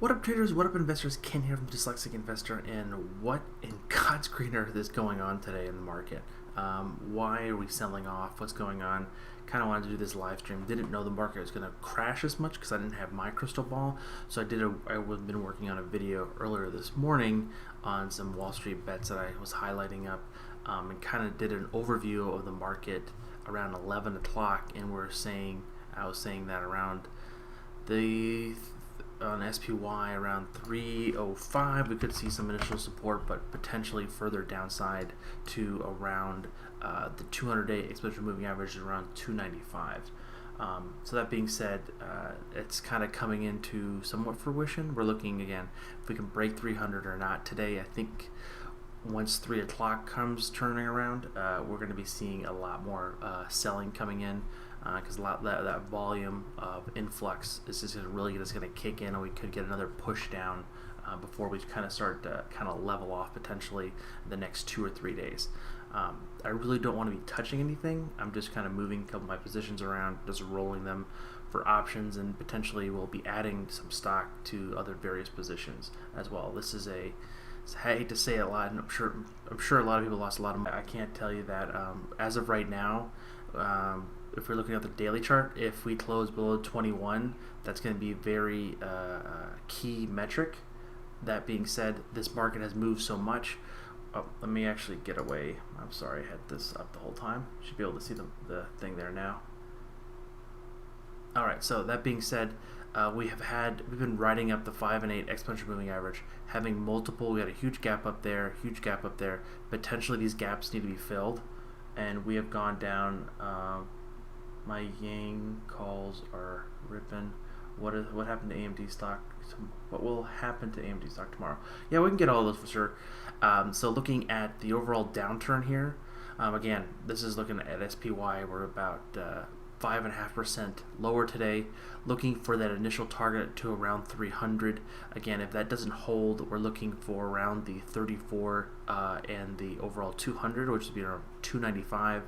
What up traders, what up investors, Ken here from Dyslexic Investor, and what in God's green earth is going on today in the market? Why are we selling off? What's going on? Kind of wanted to do this live stream. Didn't know the market was going to crash as much because I didn't have my crystal ball. So I've been working on a video earlier this morning on some Wall Street bets that I was highlighting up, and kind of did an overview of the market around 11 o'clock, and I was saying that around on SPY around 305 we could see some initial support, but potentially further downside to around the 200-day exponential moving average is around 295. So that being said, it's kind of coming into somewhat fruition. We're looking again if we can break 300 or not today. I think once 3 o'clock comes turning around, we're going to be seeing a lot more selling coming in, because a lot that volume of influx is just really just going to kick in, and we could get another push down before we kind of start to kind of level off potentially the next 2 or 3 days. I really don't want to be touching anything. I'm just kind of moving a couple of my positions around, just rolling them for options, and potentially we'll be adding some stock to other various positions as well. This is I hate to say it a lot, and I'm sure a lot of people lost a lot of money. I can't tell you that as of right now, if we're looking at the daily chart, if we close below 21, that's going to be a very key metric. That being said, this market has moved so much. Let me actually get away. I'm sorry, I had this up the whole time. Should be able to see the thing there now. Alright, so that being said, we've been riding up the 5 and 8 exponential moving average, having multiple. We had a huge gap up there, potentially these gaps need to be filled, and we have gone down. My Yang calls are ripping. What happened to AMD stock? What will happen to AMD stock tomorrow? Yeah, we can get all those for sure. So looking at the overall downturn here, again, this is looking at SPY. We're about 5.5% lower today, looking for that initial target to around 300. Again, if that doesn't hold, we're looking for around the 34 and the overall 200, which would be around 295.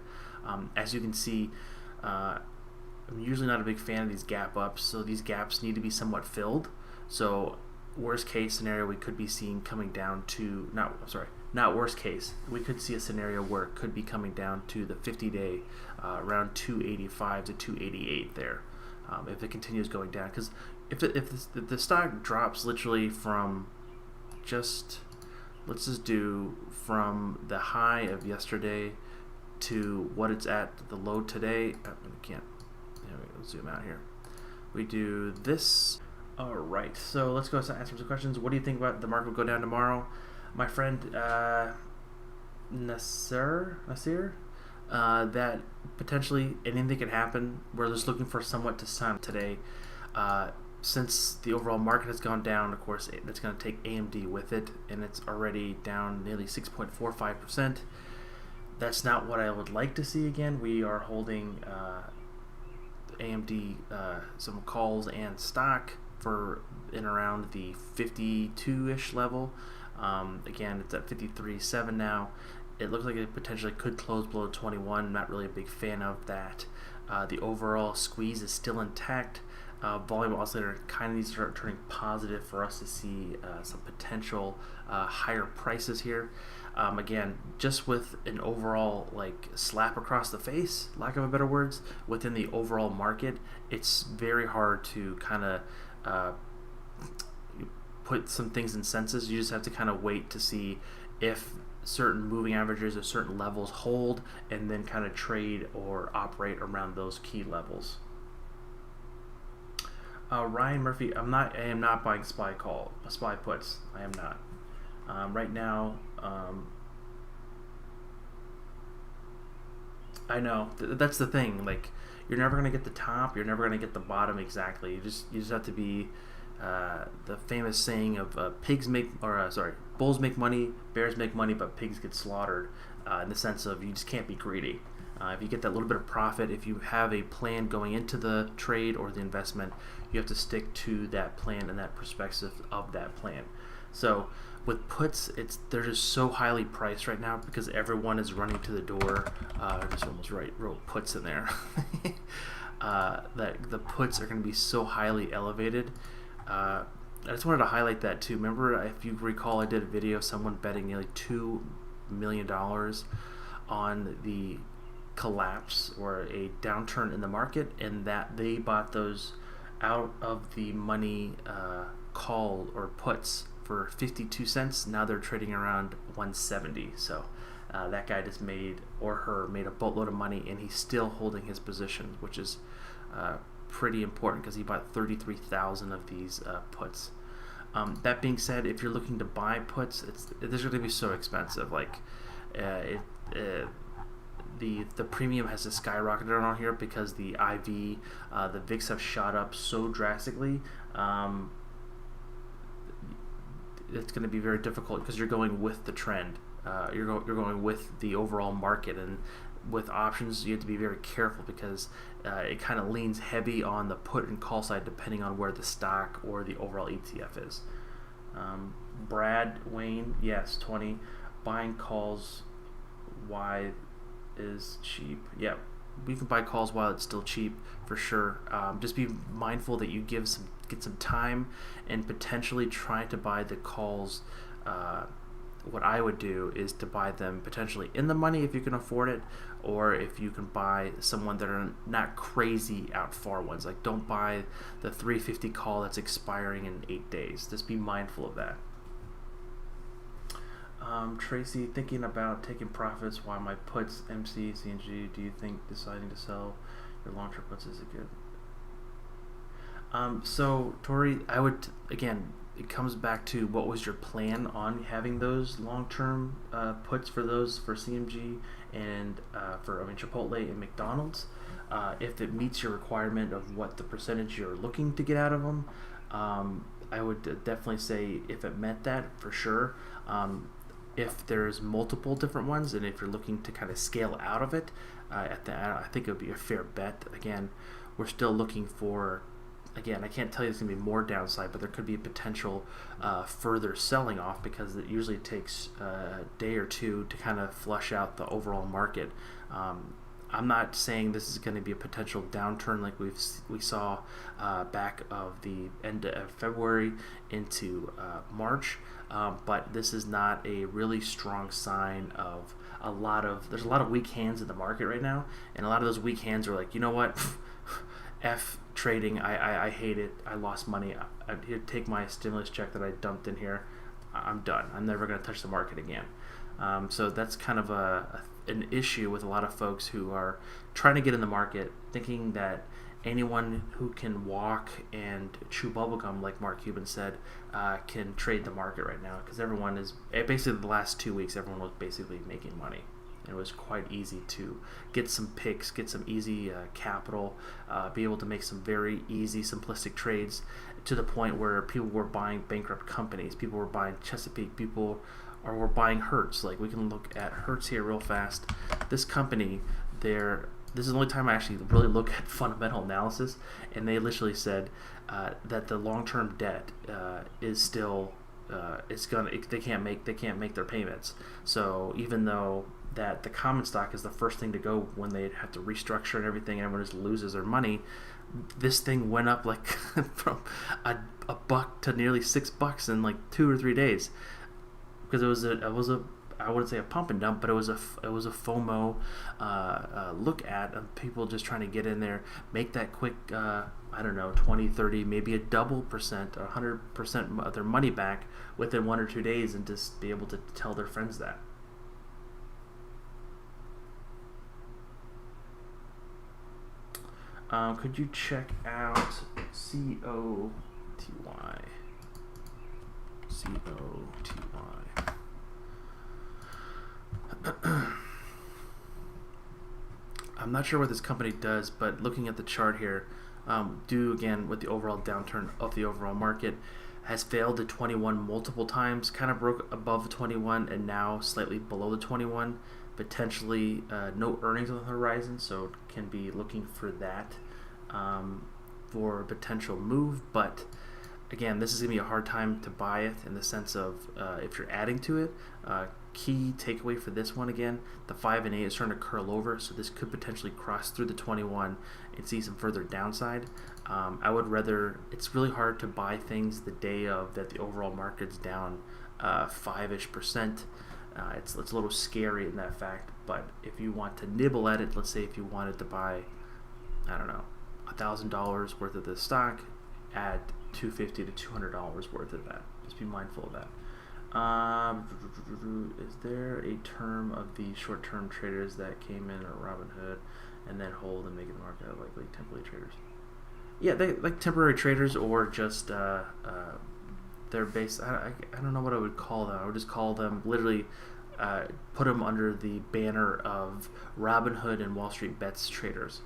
As you can see, I'm usually not a big fan of these gap ups, so these gaps need to be somewhat filled. So worst case scenario, we could be seeing coming down to not worst case, we could see a scenario where it could be coming down to the 50-day around 285 to 288 there, if it continues going down. Because if the stock drops literally from let's just do from the high of yesterday to what it's at the low today. I can't. Let's zoom out here. We do this. All right. So let's go answer some questions. What do you think about the market will go down tomorrow? My friend Nasir, that potentially anything could happen. We're just looking for somewhat to sign today. Since the overall market has gone down, of course, that's going to take AMD with it, and it's already down nearly 6.45%. That's not what I would like to see again. We are holding AMD some calls and stock for in around the 52-ish level. Again, it's at 53.7 now. It looks like it potentially could close below 21. I'm not really a big fan of that. The overall squeeze is still intact. Volume oscillator kind of needs to start turning positive for us to see some potential higher prices here. Again, just with an overall slap across the face, lack of a better words, within the overall market, it's very hard to kind of put some things in senses. You just have to kind of wait to see if certain moving averages or certain levels hold, and then kind of trade or operate around those key levels. Ryan Murphy, I am not buying SPY puts. I am not. Right now, I know that's the thing. You're never gonna get the top. You're never gonna get the bottom exactly. You just have to be the famous saying of bulls make money, bears make money, but pigs get slaughtered. In the sense of you just can't be greedy. If you get that little bit of profit, if you have a plan going into the trade or the investment, you have to stick to that plan and that perspective of that plan. So with puts, they're just so highly priced right now because everyone is running to the door. I just almost wrote puts in there. That the puts are going to be so highly elevated. I just wanted to highlight that too. Remember, if you recall, I did a video of someone betting nearly $2 million on the collapse or a downturn in the market, and that they bought those out of the money call or puts for 52 cents. Now they're trading around 170. So that guy just made, or her made, a boatload of money, and he's still holding his position, which is pretty important because he bought 33,000 of these puts. That being said, if you're looking to buy puts, they're going to be so expensive. Like the premium has just skyrocketed around here because the IV, the VIX have shot up so drastically. It's going to be very difficult because you're going with the trend. You're going with the overall market, and with options you have to be very careful because it kind of leans heavy on the put and call side depending on where the stock or the overall ETF is. Brad Wayne, yes, 20. Buying calls, why is cheap? Yeah, we can buy calls while it's still cheap for sure. Just be mindful that you get some time and potentially try to buy the calls. What I would do is to buy them potentially in the money if you can afford it, or if you can buy someone that are not crazy out far ones. Like, don't buy the 350 call that's expiring in 8 days. Just be mindful of that. Tracy, thinking about taking profits while my puts, MC, CNG, do you think deciding to sell your long-term puts is a good? So Tori, I would, again, it comes back to what was your plan on having those long-term puts for CMG and for Chipotle and McDonald's. If it meets your requirement of what the percentage you're looking to get out of them, I would definitely say if it met that, for sure. If there's multiple different ones, and if you're looking to kind of scale out of it, I think it would be a fair bet. Again, we're still looking for. Again, I can't tell you it's going to be more downside, but there could be a potential further selling off because it usually takes a day or two to kind of flush out the overall market. I'm not saying this is going to be a potential downturn like we saw back of the end of February into March, but this is not a really strong sign of there's a lot of weak hands in the market right now, and a lot of those weak hands are like, you know what, F trading, I hate it, I lost money, here, take my stimulus check that I dumped in here, I'm done, I'm never going to touch the market again. So that's kind of an issue with a lot of folks who are trying to get in the market, thinking that anyone who can walk and chew bubblegum, like Mark Cuban said, can trade the market right now, because everyone is, basically the last 2 weeks, everyone was basically making money. It was quite easy to get some picks, get some easy capital, be able to make some very easy, simplistic trades, to the point where people were buying bankrupt companies, people were buying Chesapeake, people were buying Hertz. Like, we can look at Hertz here real fast. This company, this is the only time I actually really look at fundamental analysis, and they literally said that the long-term debt is still they can't make their payments. So even though that the common stock is the first thing to go when they have to restructure and everything, and everyone just loses their money, this thing went up like from a buck to nearly $6 in like 2 or 3 days, because it was a I wouldn't say a pump and dump, but it was a FOMO look at of people just trying to get in there, make that quick, 20, 30, maybe a double percent, 100% of their money back within 1 or 2 days, and just be able to tell their friends that. Could you check out COTY? I'm not sure what this company does, but looking at the chart here, due again with the overall downturn of the overall market, has failed the 21 multiple times, kind of broke above the 21 and now slightly below the 21. Potentially no earnings on the horizon, so can be looking for that for a potential move. But again, this is going to be a hard time to buy it in the sense of if you're adding to it. Key takeaway for this one, again, the 5 and 8 is starting to curl over, so this could potentially cross through the 21 and see some further downside. I would rather. It's really hard to buy things the day of that the overall market's down 5-ish%. It's a little scary in that fact, but if you want to nibble at it, let's say if you wanted to buy, I don't know, $1,000 worth of this stock, add $250 to $200 worth of that. Just be mindful of that. Is there a term of the short-term traders that came in at Robinhood and then hold and make it the market likely temporary traders? Yeah, they like temporary traders, or just they're based. I don't know what I would call them. I would just call them literally. Put them under the banner of Robinhood and Wall Street Bets traders.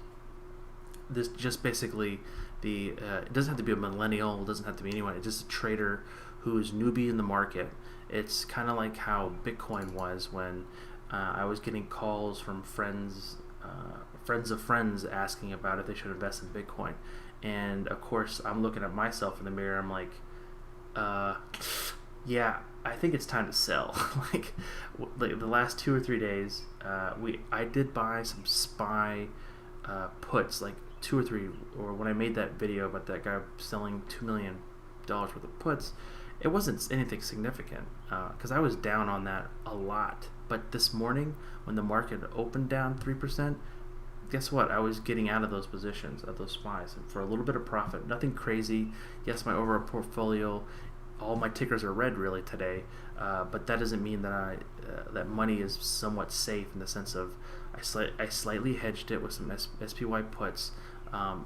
This just basically it doesn't have to be a millennial, it doesn't have to be anyone. It's just a trader who is newbie in the market. It's kind of like how Bitcoin was when I was getting calls from friends of friends asking about if they should invest in Bitcoin. And of course, I'm looking at myself in the mirror. I'm like, yeah, I think it's time to sell. like the last 2 or 3 days, I did buy some SPY puts, like 2 or 3, or when I made that video about that guy selling $2 million worth of puts, it wasn't anything significant because I was down on that a lot. But this morning, when the market opened down 3%, guess what? I was getting out of those positions, of those SPYs, and for a little bit of profit. Nothing crazy. Yes, my overall portfolio, all my tickers are red really today, but that doesn't mean that that money is somewhat safe in the sense of I slightly hedged it with some SPY puts,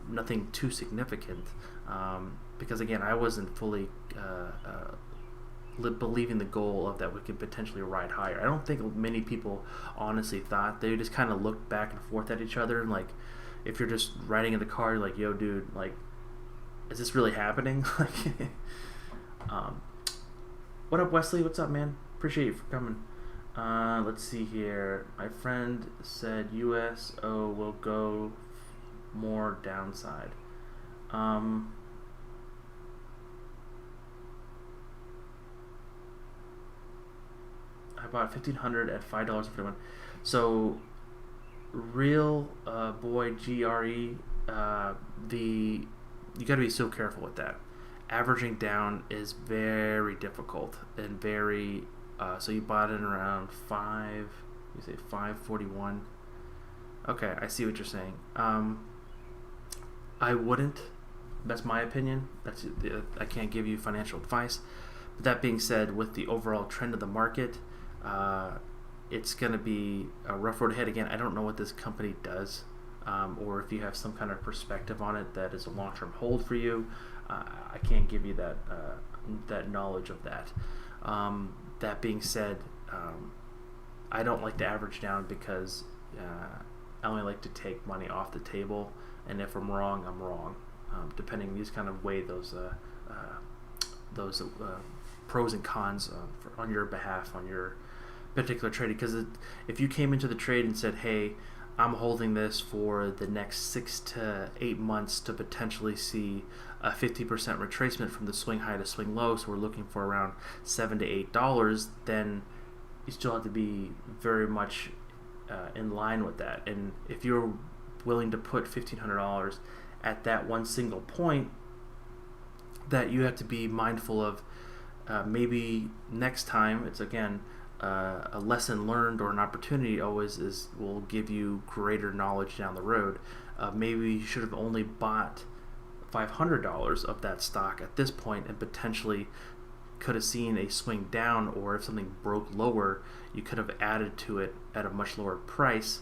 nothing too significant, because again, I wasn't fully believing the goal of that we could potentially ride higher. I don't think many people honestly thought. They just kind of looked back and forth at each other, and like, if you're just riding in the car, you're like, yo dude, like, is this really happening? Like, what up, Wesley? What's up, man? Appreciate you for coming. Let's see here. My friend said USO will go more downside. I bought 1,500 at $5.51. So, real boy GRE, you got to be so careful with that. Averaging down is very difficult and very. So you bought it around 541. Okay, I see what you're saying. I wouldn't. That's my opinion. I can't give you financial advice. But that being said, with the overall trend of the market, it's going to be a rough road ahead. Again, I don't know what this company does, or if you have some kind of perspective on it that is a long-term hold for you. I can't give you that knowledge of that. That being said, I don't like to average down because I only like to take money off the table, and if I'm wrong, I'm wrong. Depending, these kind of weigh those pros and cons on your behalf, on your particular trade. Because if you came into the trade and said, hey, I'm holding this for the next 6 to 8 months to potentially see a 50% retracement from the swing high to swing low, so we're looking for around $7 to $8, then you still have to be very much in line with that. And if you're willing to put $1,500 at that one single point, that you have to be mindful of. Maybe next time, it's again a lesson learned or an opportunity always will give you greater knowledge down the road. Maybe you should have only bought $500 of that stock at this point and potentially could have seen a swing down, or if something broke lower, you could have added to it at a much lower price.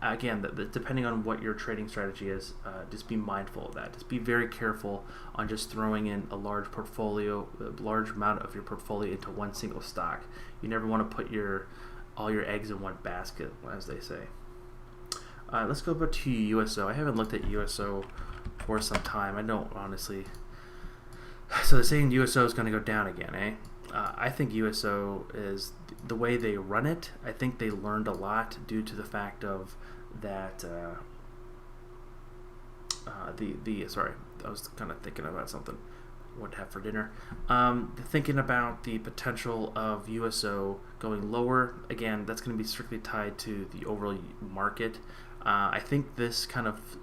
Again, depending on what your trading strategy is, just be mindful of that. Just be very careful on just throwing in a large amount of your portfolio into one single stock. You never want to put all your eggs in one basket, as they say. Let's go back to USO. I haven't looked at USO for some time. I don't honestly. So they're saying USO is going to go down again, eh? I think USO is the way they run it. I think they learned a lot due to the fact of that. Sorry, I was kind of thinking about something. What to have for dinner? Thinking about the potential of USO going lower. Again, that's going to be strictly tied to the overall market. I think this kind of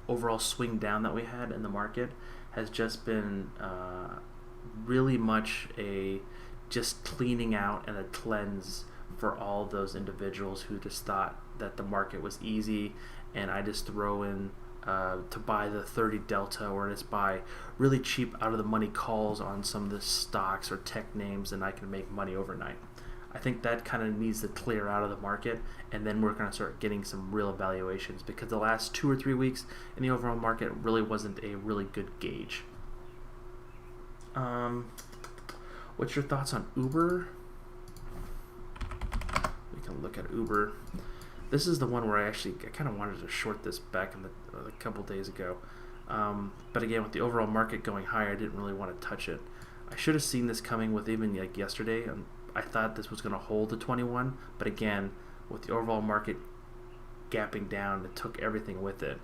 overall swing down that we had in the market has just been really much a just cleaning out and a cleanse for all those individuals who just thought that the market was easy and I just throw in to buy the 30 delta or just buy really cheap out of the money calls on some of the stocks or tech names and I can make money overnight. I think that kind of needs to clear out of the market, and then we're going to start getting some real evaluations, because the last 2 or 3 weeks in the overall market really wasn't a really good gauge. What's your thoughts on Uber? We can look at Uber. This is the one where I kind of wanted to short this back in a couple days ago. But again, with the overall market going higher, I didn't really want to touch it. I should have seen this coming with even like yesterday. I thought this was going to hold the 21, but again, with the overall market gapping down, it took everything with it.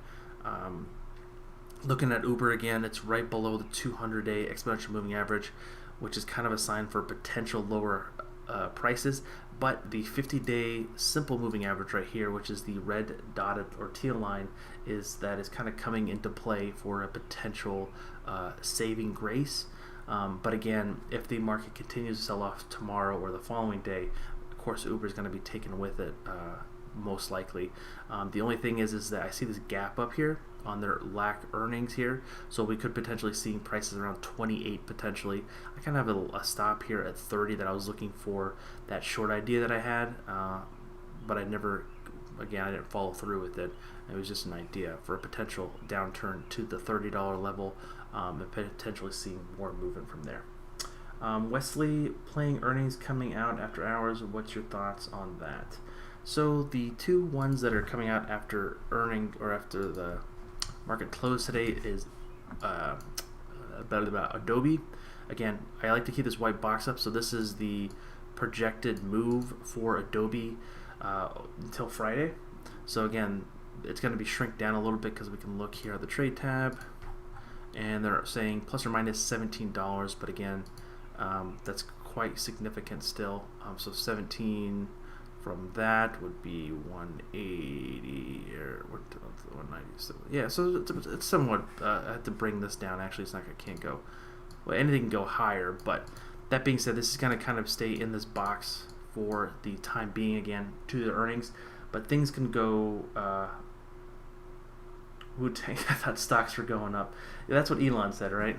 Looking at Uber again, it's right below the 200-day exponential moving average, which is kind of a sign for potential lower prices. But the 50-day simple moving average right here, which is the red dotted or teal line, is kind of coming into play for a potential saving grace. But again, if the market continues to sell off tomorrow or the following day, of course Uber is going to be taken with it most likely. The only thing is that I see this gap up here on their lack earnings here, so we could potentially see prices around 28 potentially. I kind of have a stop here at 30 that I was looking for that short idea that I had, but I didn't follow through with it. It was just an idea for a potential downturn to the $30 level, and potentially seeing more movement from there. Wesley, playing earnings coming out after hours. What's your thoughts on that? So the two ones that are coming out after earning or after the market close today is about Adobe. Again, I like to keep this white box up. So this is the projected move for Adobe until Friday. So again, it's going to be shrink down a little bit because we can look here at the trade tab, and they're saying plus or minus $17. But again, that's quite significant still. So 17 from that would be 180 or 197. Yeah, so it's somewhat. I have to bring this down. Actually, it's not. I can't go. Well, anything can go higher. But that being said, this is going to kind of stay in this box for the time being. Again, to the earnings, but things can go. I thought stocks were going up. Yeah, that's what Elon said, right?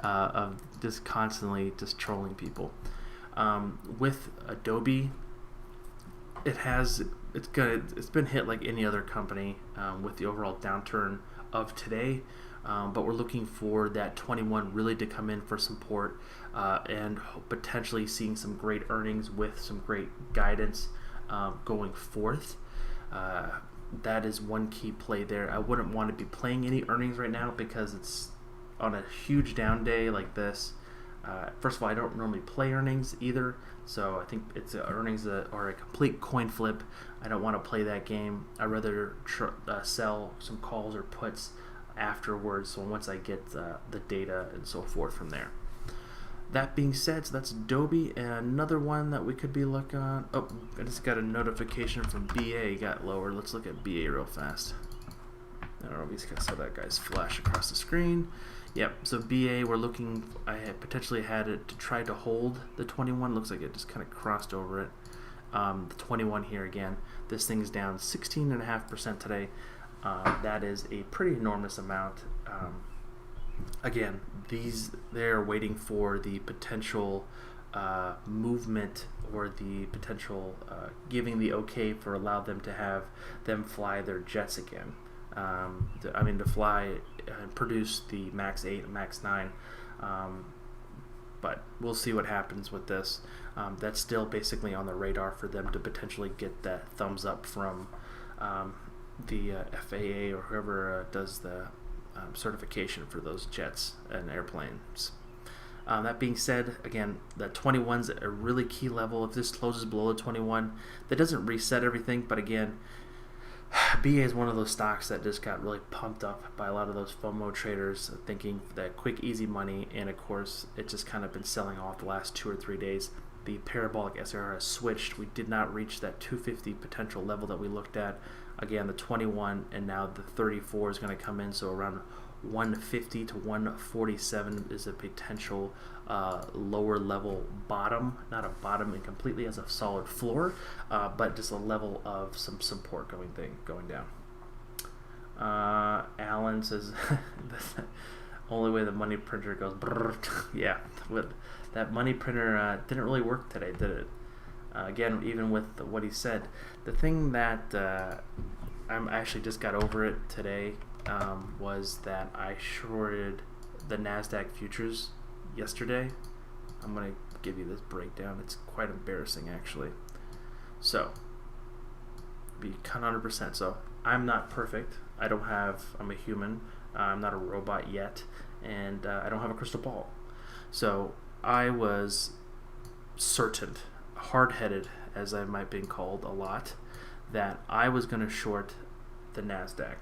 Of just constantly just trolling people. With Adobe, it's been hit like any other company with the overall downturn of today. But we're looking for that 21 really to come in for support and potentially seeing some great earnings with some great guidance going forth. That is one key play there. I wouldn't want to be playing any earnings right now because it's on a huge down day like this. First of all, I don't normally play earnings either, so I think it's earnings that are a complete coin flip. I don't want to play that game. I'd rather sell some calls or puts afterwards, so once I get the data and so forth from there. That being said, so that's Adobe, and another one that we could be looking on. Oh, I just got a notification from BA got lower. Let's look at BA real fast. I don't know if you guys saw that guy's flash across the screen. Yep, so BA, we're looking, I had potentially had it to try to hold the 21. Looks like it just kind of crossed over it. The 21 here again. This thing's down 16.5% today. That is a pretty enormous amount. Again, they're waiting for the potential movement or the potential giving the okay for allow them to have them fly their jets again. To fly and produce the Max 8 and Max 9. But we'll see what happens with this. That's still basically on the radar for them to potentially get that thumbs up from the FAA or whoever does the certification for those jets and airplanes. That being said, again, the 21's a really key level. If this closes below the 21, that doesn't reset everything, but again, BA is one of those stocks that just got really pumped up by a lot of those FOMO traders thinking that quick, easy money, and of course, it's just kind of been selling off the last 2 or 3 days. The parabolic SR has switched. We did not reach that 250 potential level that we looked at. Again, the 21 and now the 34 is going to come in, so around 150 to 147 is a potential lower level bottom. Not a bottom completely as a solid floor, but just a level of some support going down. Alan says the only way the money printer goes brrr. Yeah, that money printer didn't really work today, did it? Again, even with what he said, the thing that I'm actually just got over it today was that I shorted the NASDAQ futures yesterday. I'm going to give you this breakdown. It's quite embarrassing, actually. So, be 100%. So, I'm not perfect. I'm a human. I'm not a robot yet. And I don't have a crystal ball. So, I was certain, hard-headed, as I might be called a lot, that I was going to short the NASDAQ.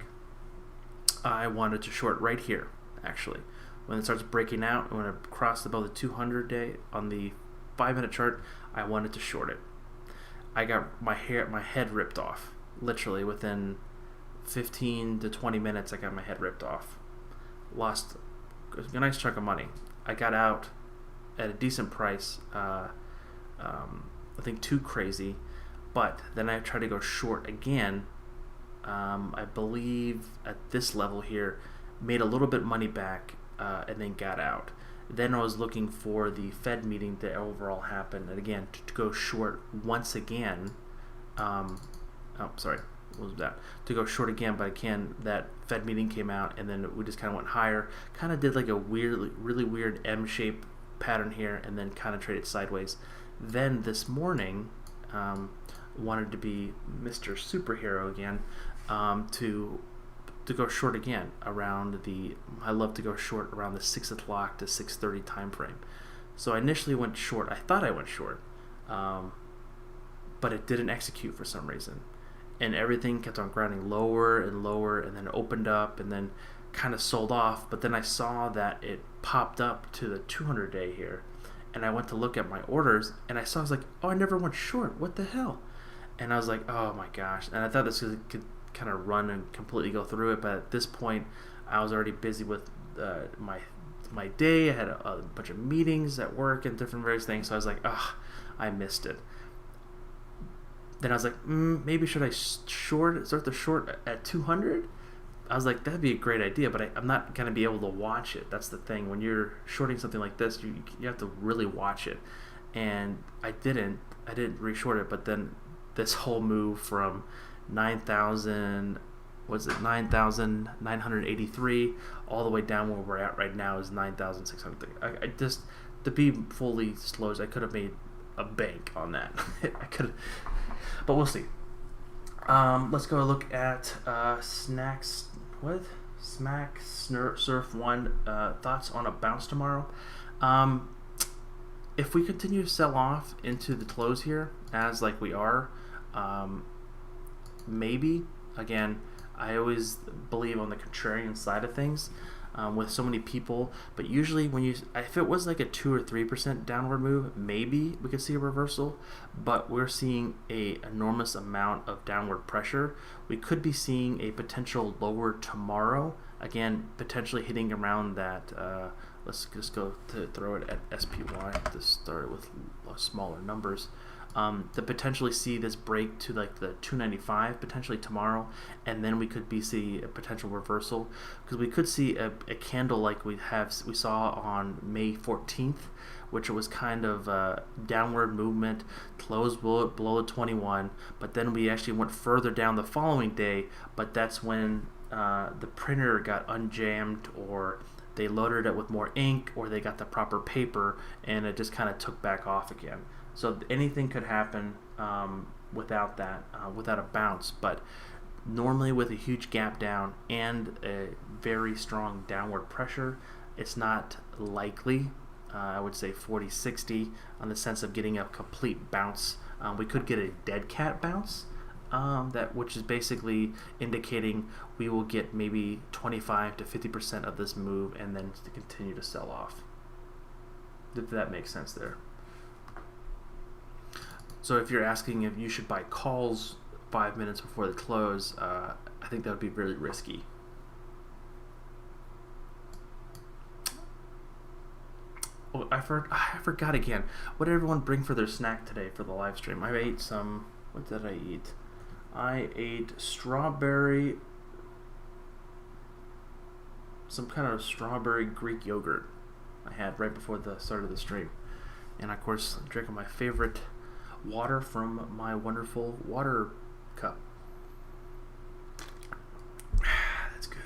I wanted to short right here, actually. When it starts breaking out, when it crossed above the 200-day on the 5-minute chart, I wanted to short it. I got my head ripped off. Literally, within 15 to 20 minutes, I got my head ripped off. Lost a nice chunk of money. I got out at a decent price. I think too crazy, but then I tried to go short again. I believe at this level here, made a little bit money back, and then got out. Then I was looking for the Fed meeting to overall happen, and again to go short once again. What was that? To go short again, but again that Fed meeting came out, and then we just kind of went higher. Kind of did like a really weird M-shaped pattern here, and then kind of traded sideways. Then this morning, wanted to be Mr. Superhero again, to go short again around I love to go short around the 6 o'clock to 6:30 time frame. So I initially went short. I thought I went short, but it didn't execute for some reason, and everything kept on grinding lower and lower, and then it opened up and then kind of sold off. But then I saw that it popped up to the 200-day here, and I went to look at my orders, and I was like, oh, I never went short. What the hell? And I was like, oh my gosh. And I thought this could kind of run and completely go through it, but at this point I was already busy with my day. I had a bunch of meetings at work and different various things, so I was like, I missed it. Then I was like, maybe should I start the short at 200? I was like, that'd be a great idea, but I'm not going to be able to watch it. That's the thing. When you're shorting something like this, you have to really watch it. And I didn't re-short it, but then this whole move from 9,983 all the way down where we're at right now is 9,600. I just, to be fully disclosed, I could have made a bank on that. I could, but we'll see. Let's go look at Smack Surf 1 thoughts on a bounce tomorrow. If we continue to sell off into the close here, as like we are, maybe, again, I always believe on the contrarian side of things with so many people, but usually if it was like a 2 or 3% downward move, maybe we could see a reversal, but we're seeing a enormous amount of downward pressure. We could be seeing a potential lower tomorrow, again, potentially hitting around that, let's just go to throw it at SPY to start with smaller numbers. To potentially see this break to like the 295 potentially tomorrow, and then we could see a potential reversal, because we could see a candle like we saw on May 14th, which was kind of a downward movement, closed below the 21, but then we actually went further down the following day, but that's when the printer got unjammed, or they loaded it with more ink, or they got the proper paper, and it just kind of took back off again. So anything could happen without that, without a bounce. But normally with a huge gap down and a very strong downward pressure, it's not likely. I would say 40-60 on the sense of getting a complete bounce. We could get a dead cat bounce, which is basically indicating we will get maybe 25 to 50% of this move and then to continue to sell off. If that makes sense there. So if you're asking if you should buy calls 5 minutes before the close, I think that would be really risky. Oh, I forgot again. What did everyone bring for their snack today for the live stream? I ate some. What did I eat? I ate strawberry. Some kind of strawberry Greek yogurt I had right before the start of the stream. And of course, drinking my favorite water from my wonderful water cup. That's good.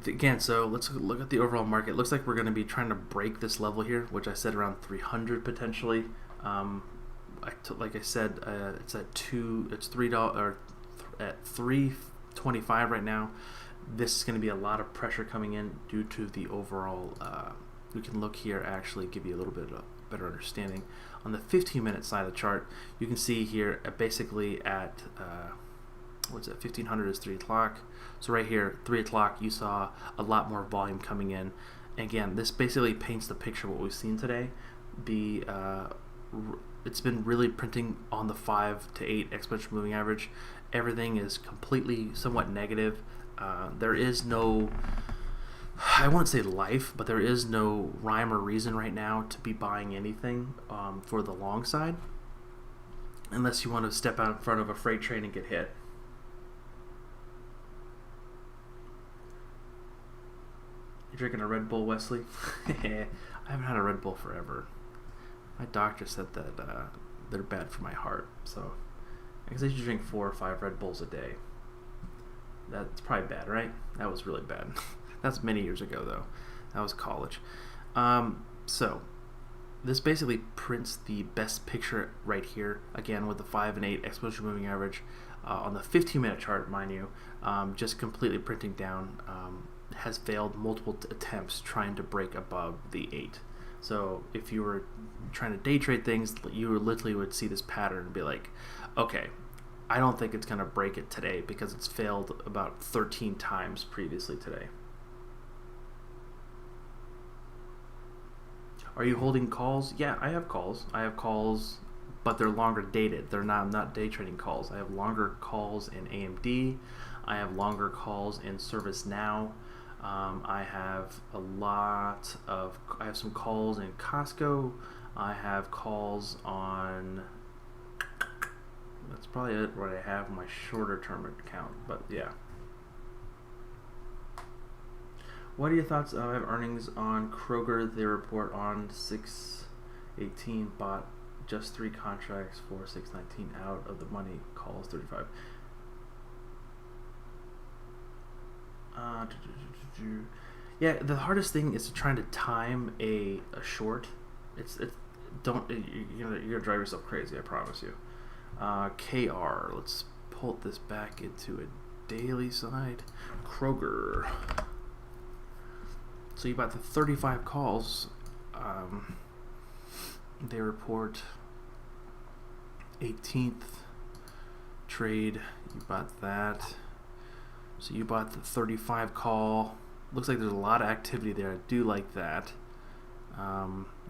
Again, so let's look at the overall market. Looks like we're going to be trying to break this level here, which I said around 300 potentially. Like I said, it's at $3 or at 325 right now. This is going to be a lot of pressure coming in due to the overall. We can look here, actually give you a little bit of a better understanding. On the 15-minute side of the chart, you can see here basically at what's it? 1500 is 3 o'clock. So right here, 3 o'clock, you saw a lot more volume coming in. Again, this basically paints the picture of what we've seen today. It's been really printing on the 5 to 8 exponential moving average. Everything is completely somewhat negative. There is no, I wouldn't say life, but there is no rhyme or reason right now to be buying anything for the long side, unless you want to step out in front of a freight train and get hit. You drinking a Red Bull, Wesley? I haven't had a Red Bull forever. My doctor said that they're bad for my heart, so I guess I should drink 4 or 5 Red Bulls a day. That's probably bad, right? That was really bad. That's many years ago, though. That was college. So this basically prints the best picture right here, again with the 5 and 8 exponential moving average on the 15-minute chart, mind you, just completely printing down. Has failed multiple attempts trying to break above the 8. So if you were trying to day trade things, you literally would see this pattern and be like, okay, I don't think it's going to break it today because it's failed about 13 times previously today. Are you holding calls? Yeah, I have calls. But they're longer dated. I'm not day trading calls. I have longer calls in AMD. I have longer calls in ServiceNow. I have some calls in Costco. I have calls on, that's probably it, what I have in my shorter term account, but yeah. What are your thoughts? I have earnings on Kroger. They report on 6/18, bought just 3 contracts for 6/19 out of the money, calls 35. Yeah, the hardest thing is trying to time a short. You're gonna drive yourself crazy, I promise you. KR, let's pull this back into a daily side. Kroger. So you bought the 35 calls. They report 18th trade. You bought that. So you bought the 35 call. Looks like there's a lot of activity there. I do like that.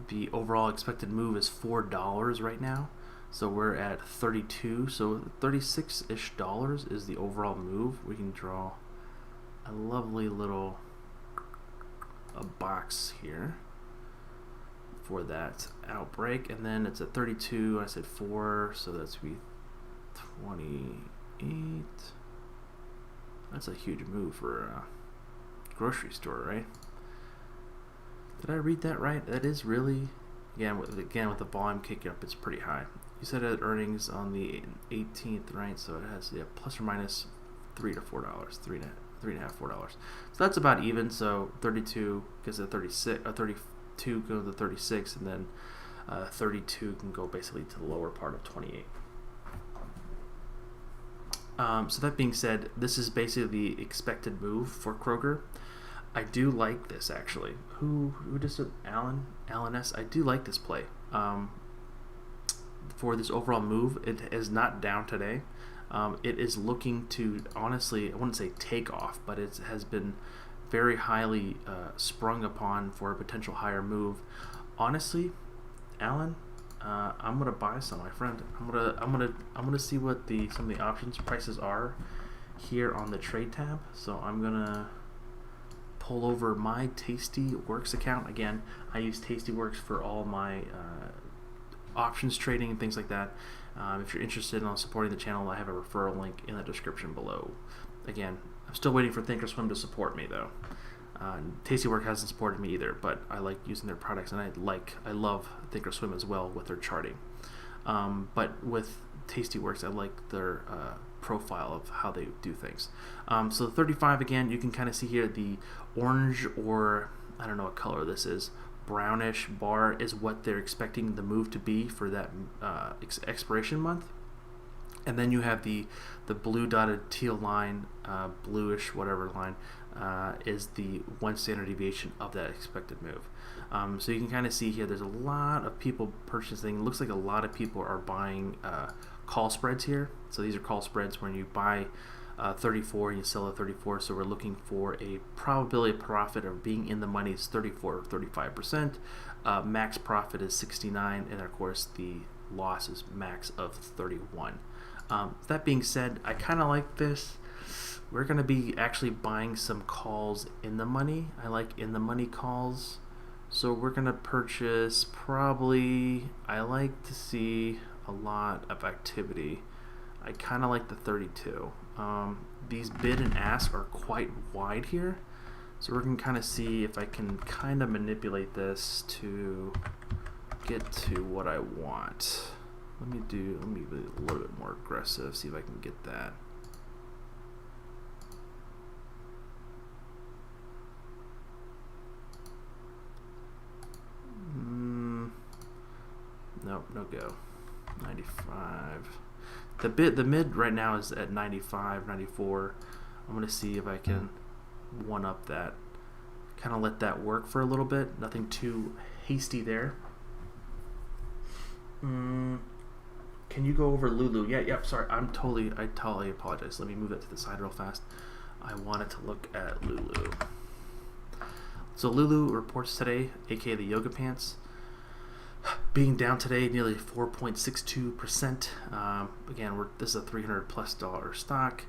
The overall expected move is $4 right now. So we're at 32. So 36-ish dollars is the overall move. We can draw a lovely little box here for that outbreak. And then it's at 32. I said 4. So that's be 28. That's a huge move for a grocery store, right? Did I read that right? That is really, again with the volume kicking up, it's pretty high. You said it had earnings on the 18th, right? So it has plus or minus $3 to $4, $3.5, $4. So that's about even. So 32 goes to 36, 32 goes to 36, and then 32 can go basically to the lower part of 28. So that being said, this is basically the expected move for Kroger. I do like this actually. Who just said Alan S? I do like this play. For this overall move, it is not down today. It is looking to, honestly, I wouldn't say take off, but it has been very highly sprung upon for a potential higher move. Honestly, Alan, I'm gonna buy some, my friend. I'm gonna see what some of the options prices are here on the trade tab. So I'm gonna pull over my Tastyworks account. Again, I use Tastyworks for all my options trading and things like that. If you're interested in supporting the channel, I have a referral link in the description below. Again, I'm still waiting for Thinkorswim to support me though. Tastyworks hasn't supported me either, but I like using their products, and I love Thinkorswim as well with their charting. But with Tastyworks, I like their profile of how they do things. So the 35, again, you can kind of see here the orange, or I don't know what color this is, brownish bar is what they're expecting the move to be for that expiration month. And then you have the blue dotted teal line, bluish whatever line, is the one standard deviation of that expected move. So you can kind of see here there's a lot of people purchasing. It looks like a lot of people are buying call spreads here. So these are call spreads when you buy 34 and you sell at 34. So we're looking for a probability of profit of being in the money is 34 or 35%. Max profit is 69, and of course the loss is max of 31. That being said, I kind of like this. We're going to be actually buying some calls in the money. I like in the money calls. So we're going to purchase probably, I like to see a lot of activity. I kind of like the 32. These bid and ask are quite wide here. So we're going to kind of see if I can kind of manipulate this to get to what I want. Let me be a little bit more aggressive, see if I can get that. Nope, no go. 95. The mid right now is at 95, 94. I'm going to see if I can one up that. Kind of let that work for a little bit. Nothing too hasty there. Can you go over Lulu? Yep, sorry. I totally apologize. Let me move that to the side real fast. I wanted to look at Lulu. So Lulu reports today, aka the yoga pants, being down today nearly 4.62%. Again, this is a $300+ stock.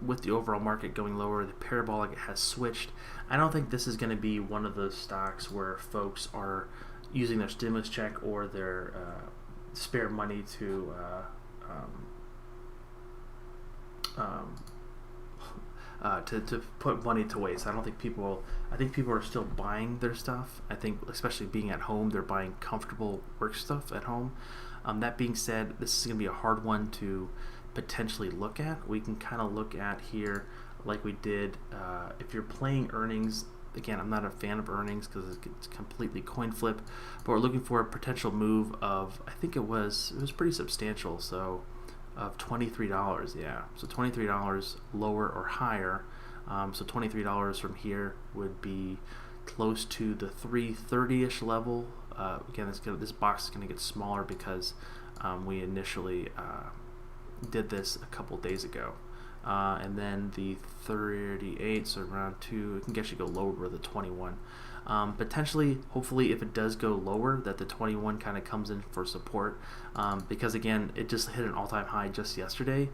With the overall market going lower, the parabolic has switched. I don't think this is going to be one of those stocks where folks are using their stimulus check or their spare money to put money to waste. I think people are still buying their stuff. I think, especially being at home, they're buying comfortable work stuff at home. That being said, this is going to be a hard one to potentially look at. We can kind of look at here like we did if you're playing earnings. Again, I'm not a fan of earnings because it's completely coin flip, but we're looking for a potential move of, I think it was pretty substantial, so of $23, yeah. So $23 lower or higher. So $23 from here would be close to the 330-ish level. Again, this box is going to get smaller because we initially did this a couple days ago. And then the 38, so around 2, it can actually go lower with the 21. Potentially, hopefully, if it does go lower, that the 21 kind of comes in for support, because again, it just hit an all-time high just yesterday.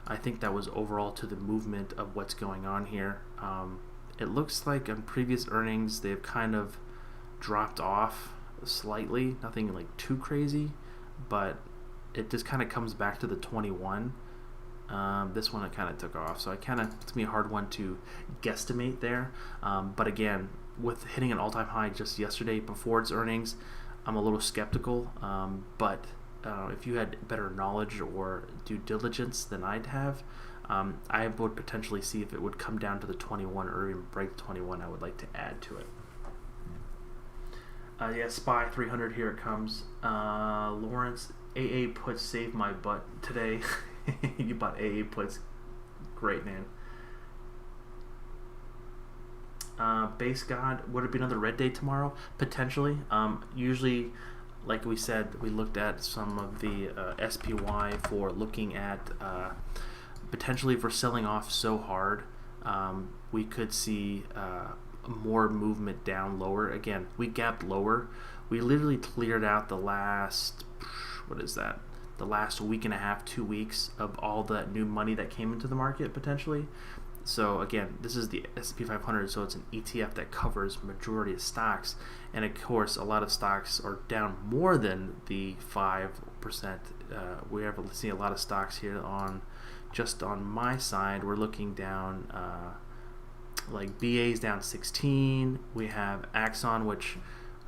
I think that was overall to the movement of what's going on here. It looks like on previous earnings, they've kind of dropped off slightly, nothing like too crazy, but it just kind of comes back to the 21. This one it kind of took off, so it's going to be a hard one to guesstimate there. But again, with hitting an all-time high just yesterday before its earnings, I'm a little skeptical. But if you had better knowledge or due diligence than I'd have, I would potentially see if it would come down to the 21 or even break the 21. I would like to add to it. Yeah, SPY 300, here it comes. Lawrence, AA puts saved my butt today. You bought AA puts. Great, man. Base God, would it be another red day tomorrow? Potentially. Usually, like we said, we looked at some of the SPY for looking at potentially for selling off so hard. We could see more movement down lower. Again, we gapped lower We literally cleared out the last, what is that? The last week and a half, 2 weeks of all that new money that came into the market potentially. So again, this is the S&P 500, so it's an ETF that covers majority of stocks, and of course, a lot of stocks are down more than the 5%. We have seen a lot of stocks here just on my side. We're looking down, like BA's down 16. We have Axon, which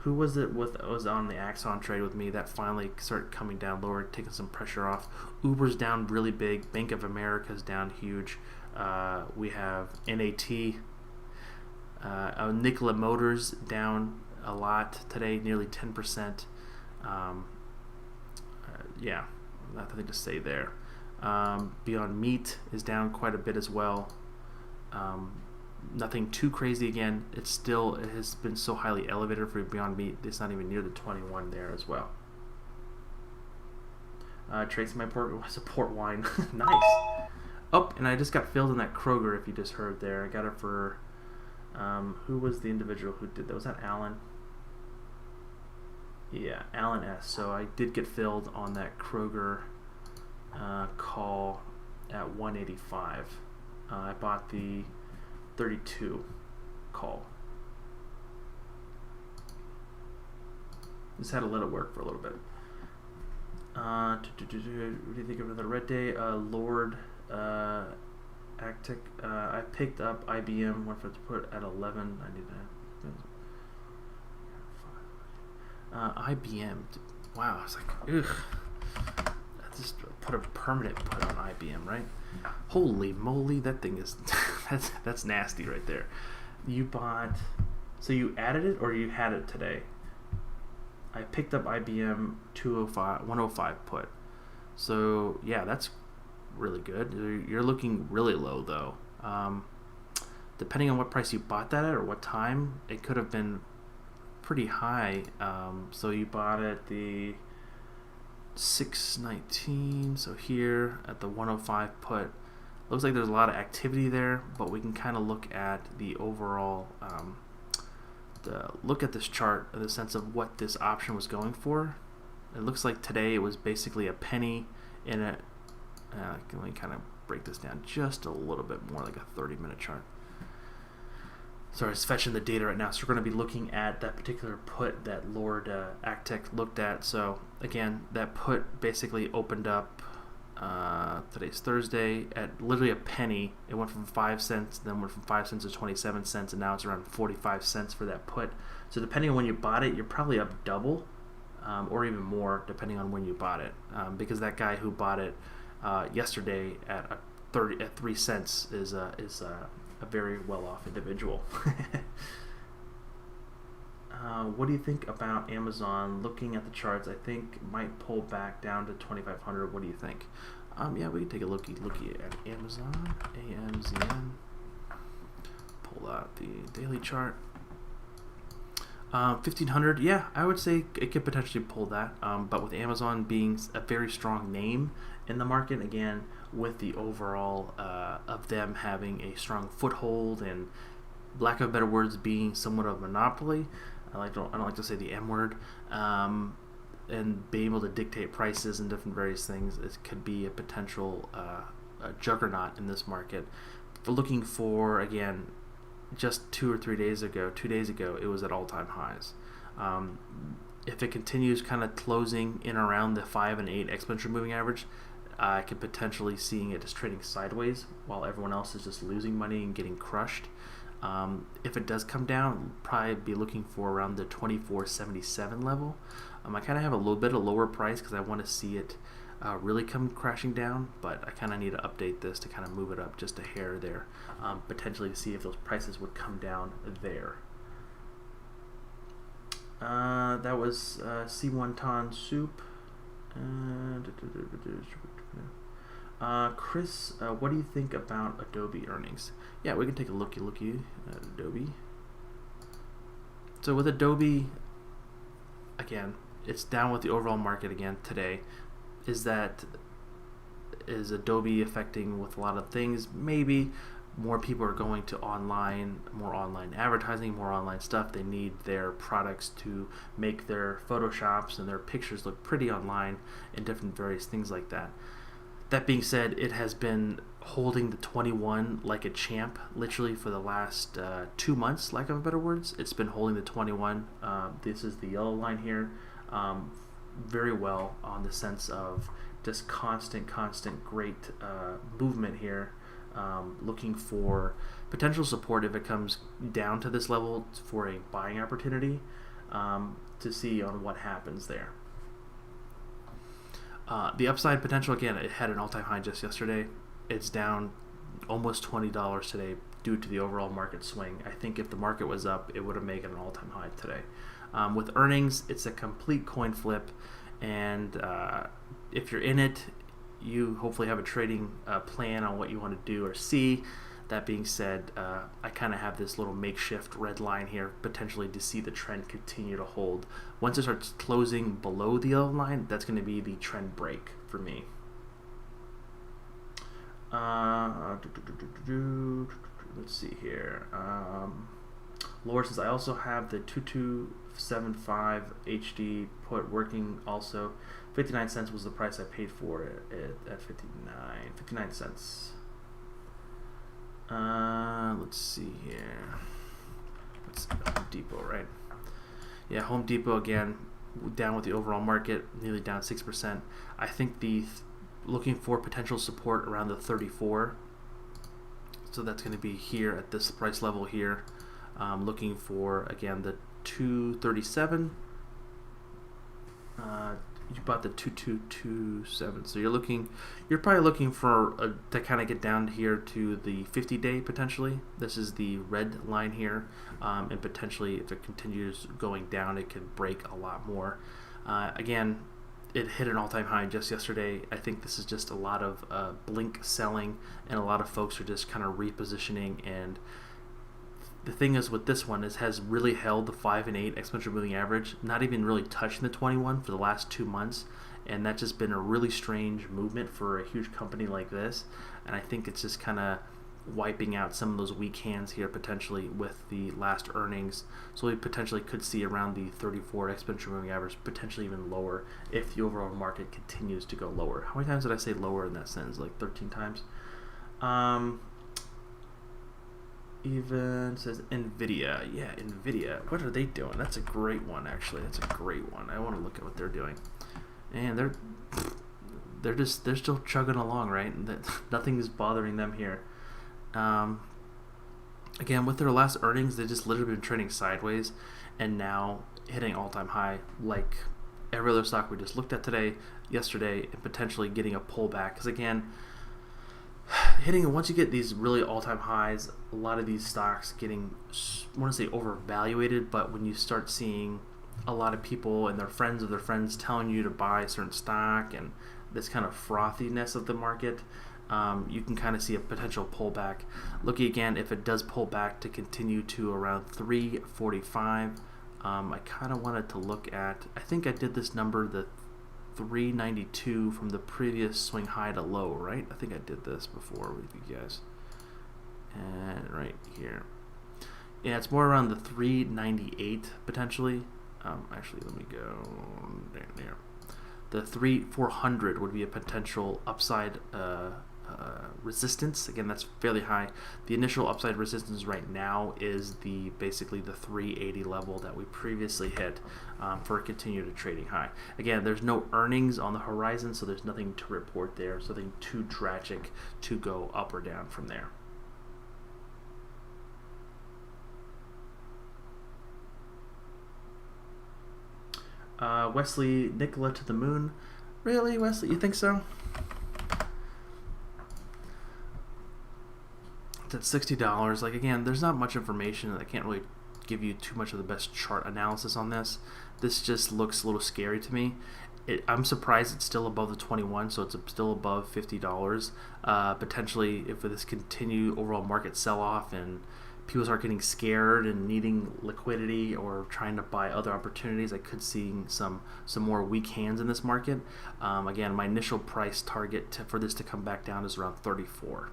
who was it was on the Axon trade with me that finally started coming down lower, taking some pressure off. Uber's down really big. Bank of America's down huge. We have NAT, Nikola Motors down a lot today, nearly 10%. Yeah, nothing to say there. Beyond Meat is down quite a bit as well. Nothing too crazy again. It has been so highly elevated for Beyond Meat. It's not even near the 21 there as well. Trace my port wine. Nice. Oh, and I just got filled in that Kroger, if you just heard there. I got it for, who was the individual who did that? Was that Alan? Yeah, Alan S. So I did get filled on that Kroger call at 185. I bought the 32 call. Just had to let it work for a little bit. What do you think of another red day? Lord Actic. I picked up IBM, went for to put at 11. I need that. IBM. Wow, I was like, ugh. I just put a permanent put on IBM, right? Holy moly, that thing is that's nasty right there. You bought, so you added it or you had it today? I picked up IBM 105 put. So yeah, that's really good. You're looking really low though. Depending on what price you bought that at or what time, it could have been pretty high. So you bought it the 619. So here at the 105 put, looks like there's a lot of activity there, but we can kind of look at the overall. Look at this chart in the sense of what this option was going for. It looks like today it was basically a penny in it. Let me kind of break this down just a little bit more, like a 30-minute chart. Sorry, it's fetching the data right now. So we're going to be looking at that particular put that Lord Actec looked at. So again, that put basically opened up, today's Thursday, at literally a penny. It went from 5 cents, then went from 5 cents to 27 cents, and now it's around 45 cents for that put. So depending on when you bought it, you're probably up double, or even more, depending on when you bought it. Because that guy who bought it yesterday at 3 cents is a very well-off individual. What do you think about Amazon? Looking at the charts, I think might pull back down to 2,500. What do you think? Yeah, we can take a looky at Amazon. AMZN. Pull out the daily chart. 1,500. Yeah, I would say it could potentially pull that. But with Amazon being a very strong name in the market, again, with the overall of them having a strong foothold and, lack of better words, being somewhat of a monopoly. I don't like to say the M word, and being able to dictate prices and different various things. It could be a potential a juggernaut in this market. But looking for, again, just 2 days ago, it was at all-time highs. If it continues kind of closing in around the 5 and 8 exponential moving average, I could potentially seeing it as trading sideways while everyone else is just losing money and getting crushed. If it does come down, we'll probably be looking for around the 24.77 level. I kind of have a little bit of lower price because I want to see it really come crashing down, but I kind of need to update this to kind of move it up just a hair there, potentially to see if those prices would come down there. That was C1 Ton Soup. Chris, what do you think about Adobe earnings? Yeah, we can take a looky at Adobe. So with Adobe, again, it's down with the overall market again today. Is Adobe affecting with a lot of things? Maybe, more people are going to online, more online advertising, more online stuff. They need their products to make their photoshops and their pictures look pretty online and different various things like that. That being said, it has been holding the 21 like a champ literally for the last 2 months, lack of better words. It's been holding the 21. This is the yellow line here, very well on the sense of just constant great movement here. Looking for potential support if it comes down to this level for a buying opportunity, to see on what happens there. The upside potential, again, it had an all-time high just yesterday. It's down almost $20 today due to the overall market swing. I think if the market was up, it would have made an all-time high today. With earnings, it's a complete coin flip, and if you're in it, you hopefully have a trading plan on what you want to do or see. That being said, I kind of have this little makeshift red line here, potentially to see the trend continue to hold. Once it starts closing below the yellow line, that's going to be the trend break for me. Let's see here. Laura says, I also have the 2275 HD put working also. 59 cents was the price I paid for it at 59 cents. Let's see here. Let's see, Home Depot, right? Yeah, Home Depot again down with the overall market, nearly down 6%. I think looking for potential support around the 34. So that's going to be here at this price level here. Looking for again the 237. You bought the 2227, so you're probably looking for to kind of get down here to the 50-day potentially. This is the red line here, and potentially if it continues going down, it could break a lot more. Again, it hit an all-time high just yesterday. I think this is just a lot of blink selling, and a lot of folks are just kind of repositioning. And the thing is with this one, it has really held the 5 and 8 exponential moving average, not even really touching the 21 for the last 2 months, and that's just been a really strange movement for a huge company like this. And I think it's just kind of wiping out some of those weak hands here potentially with the last earnings. So we potentially could see around the 34 exponential moving average, potentially even lower if the overall market continues to go lower. How many times did I say lower in that sentence? Like 13 times. Even says Nvidia. Yeah, Nvidia. What are they doing? That's a great one, actually. That's a great one. I want to look at what they're doing. And they're still chugging along, right? Nothing is bothering them here. Again, with their last earnings, they just literally been trading sideways, and now hitting all-time high, like every other stock we just looked at yesterday, and potentially getting a pullback. Because again, once you get these really all-time highs, a lot of these stocks getting, I want to say overvaluated, but when you start seeing a lot of people and their friends of their friends telling you to buy a certain stock and this kind of frothiness of the market, you can kind of see a potential pullback. Looking again, if it does pull back to continue to around 345, I kind of wanted to look at, I think I did this number, the 392 from the previous swing high to low, right? I think I did this before with you guys. And right here. Yeah, it's more around the 398 potentially. Actually, let me go there. The 400 would be a potential upside resistance. Again, that's fairly high. The initial upside resistance right now is basically the 380 level that we previously hit for a continued trading high. Again, there's no earnings on the horizon, so there's nothing to report there, so nothing too tragic to go up or down from there. Wesley, Nikola to the moon. Really, Wesley? You think so? It's at $60. Like, again, there's not much information. I can't really give you too much of the best chart analysis on this. This just looks a little scary to me. I'm surprised it's still above the 21, so it's still above $50. Potentially, if this continue overall market sell-off and people start getting scared and needing liquidity or trying to buy other opportunities, I could see some more weak hands in this market. Again, my initial price target for this to come back down is around 34.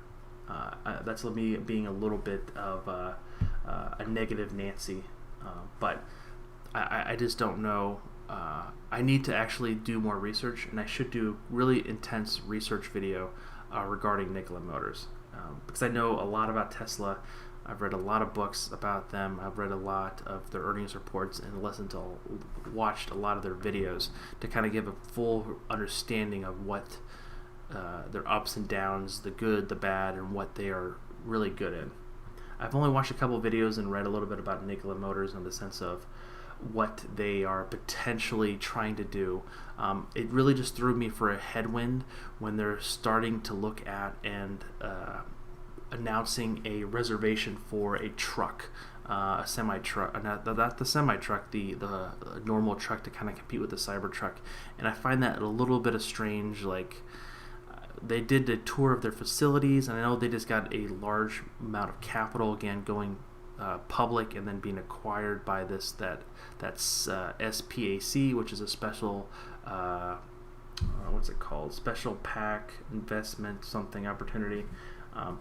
That's me being a little bit of a negative Nancy, but I just don't know. I need to actually do more research, and I should do really intense research video regarding Nikola Motors, because I know a lot about Tesla. I've read a lot of books about them. I've read a lot of their earnings reports and watched a lot of their videos to kind of give a full understanding of what their ups and downs, the good, the bad, and what they are really good in. I've only watched a couple of videos and read a little bit about Nikola Motors in the sense of what they are potentially trying to do. It really just threw me for a headwind when they're starting to look at and announcing a reservation for a truck, a semi-truck, not the semi-truck, the normal truck to kind of compete with the Cybertruck. And I find that a little bit of strange. Like, they did a tour of their facilities, and I know they just got a large amount of capital, again, going public and then being acquired by that's SPAC, which is a special what's it called, special pack investment something opportunity.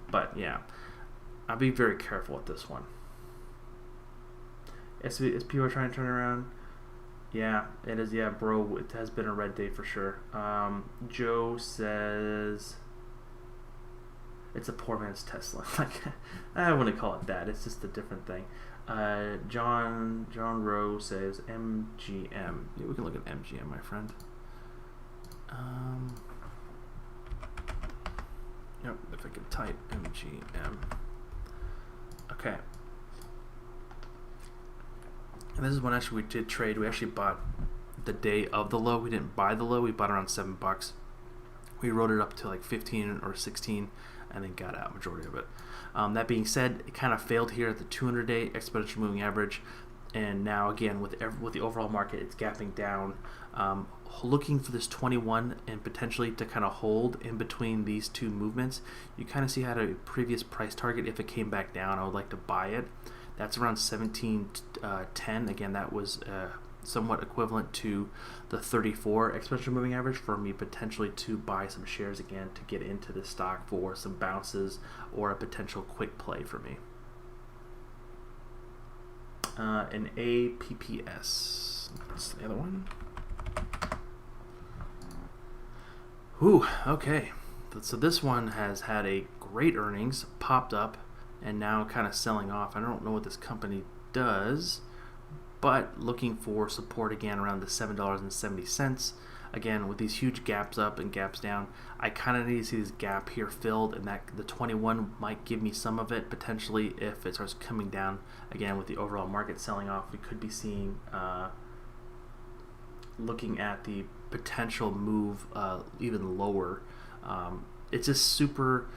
But yeah, I'll be very careful with this one. As people are trying to turn around, yeah, it is. Yeah, bro, it has been a red day for sure. Joe says it's a poor man's Tesla. Like, I wouldn't call it that. It's just a different thing. John Rowe says MGM. Yeah, we can look at MGM, my friend. Yep, if I can type MGM. Okay. And this is when actually we did trade. We actually bought the day of the low. We didn't buy the low. We bought around $7. We rode it up to like 15 or 16 and then got out majority of it. That being said, it kind of failed here at the 200-day exponential moving average. And now again with the overall market, it's gapping down. Looking for this 21 and potentially to kind of hold in between these two movements. You kind of see how a previous price target, if it came back down, I would like to buy it. That's around 17.10. Again, that was somewhat equivalent to the 34 exponential moving average for me potentially to buy some shares again to get into this stock for some bounces or a potential quick play for me. An APPS. What's the other one? Whew, okay. So this one has had a great earnings, popped up, and now kind of selling off. I don't know what this company does, but looking for support again around the $7.70. Again, with these huge gaps up and gaps down, I kind of need to see this gap here filled, and that the 21 might give me some of it potentially if it starts coming down. Again, with the overall market selling off, we could be seeing, looking at the potential move even lower. It's just super,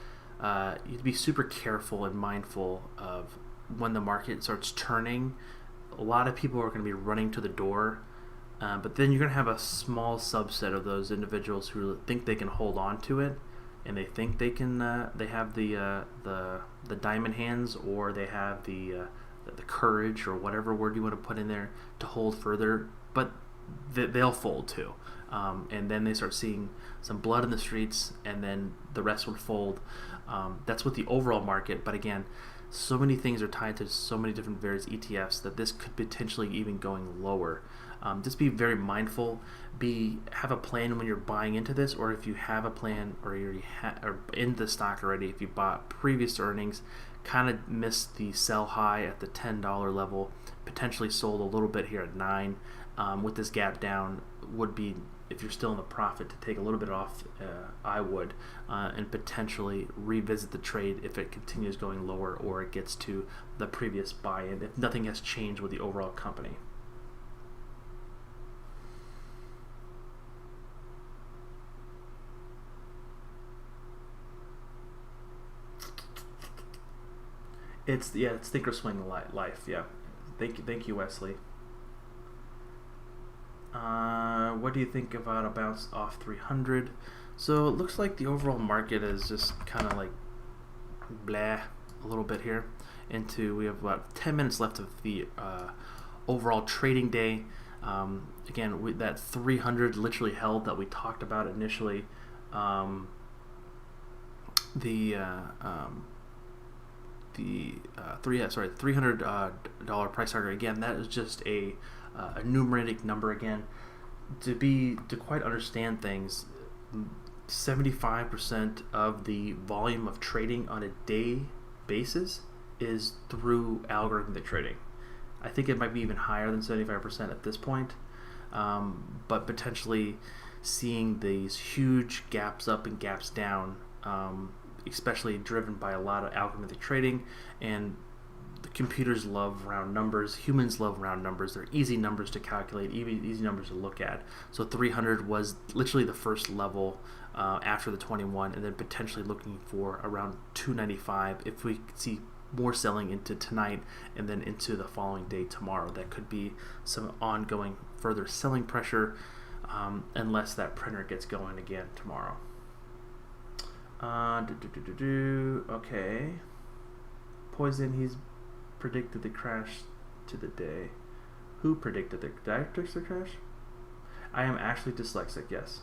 you have to be super careful and mindful of when the market starts turning. A lot of people are going to be running to the door. But then you're going to have a small subset of those individuals who think they can hold on to it, and they think they can. They have the diamond hands, or they have the courage, or whatever word you want to put in there, to hold further. But they'll fold too, and then they start seeing some blood in the streets, and then the rest would fold. That's with the overall market. But again, so many things are tied to so many different various ETFs that this could potentially even going lower. Just be very mindful. Have a plan when you're buying into this, or if you have a plan or you are in the stock already. If you bought previous earnings, kind of missed the sell high at the $10 level, potentially sold a little bit here at $9. With this gap down, would be, if you're still in the profit, to take a little bit off. I would, and potentially revisit the trade if it continues going lower or it gets to the previous buy-in, if nothing has changed with the overall company. It's Thinkorswim Life. Yeah, thank you, Wesley. What do you think about a bounce off 300? So it looks like the overall market is just kind of like blah a little bit here. We have about 10 minutes left of the overall trading day. Again, that 300 literally held that we talked about initially. the $300 price target. Again, that is just a numeric number. Again, to quite understand things, 75% of the volume of trading on a day basis is through algorithmic trading. I think it might be even higher than 75% at this point, but potentially seeing these huge gaps up and gaps down, especially driven by a lot of algorithmic trading. And the computers love round numbers, humans love round numbers. They're easy numbers to calculate, easy numbers to look at. So 300 was literally the first level after the 21, and then potentially looking for around 295 if we see more selling into tonight and then into the following day tomorrow. That could be some ongoing further selling pressure, unless that printer gets going again tomorrow. Okay. Poison, he's predicted the crash to the day. Who predicted the crash? I am actually dyslexic, yes.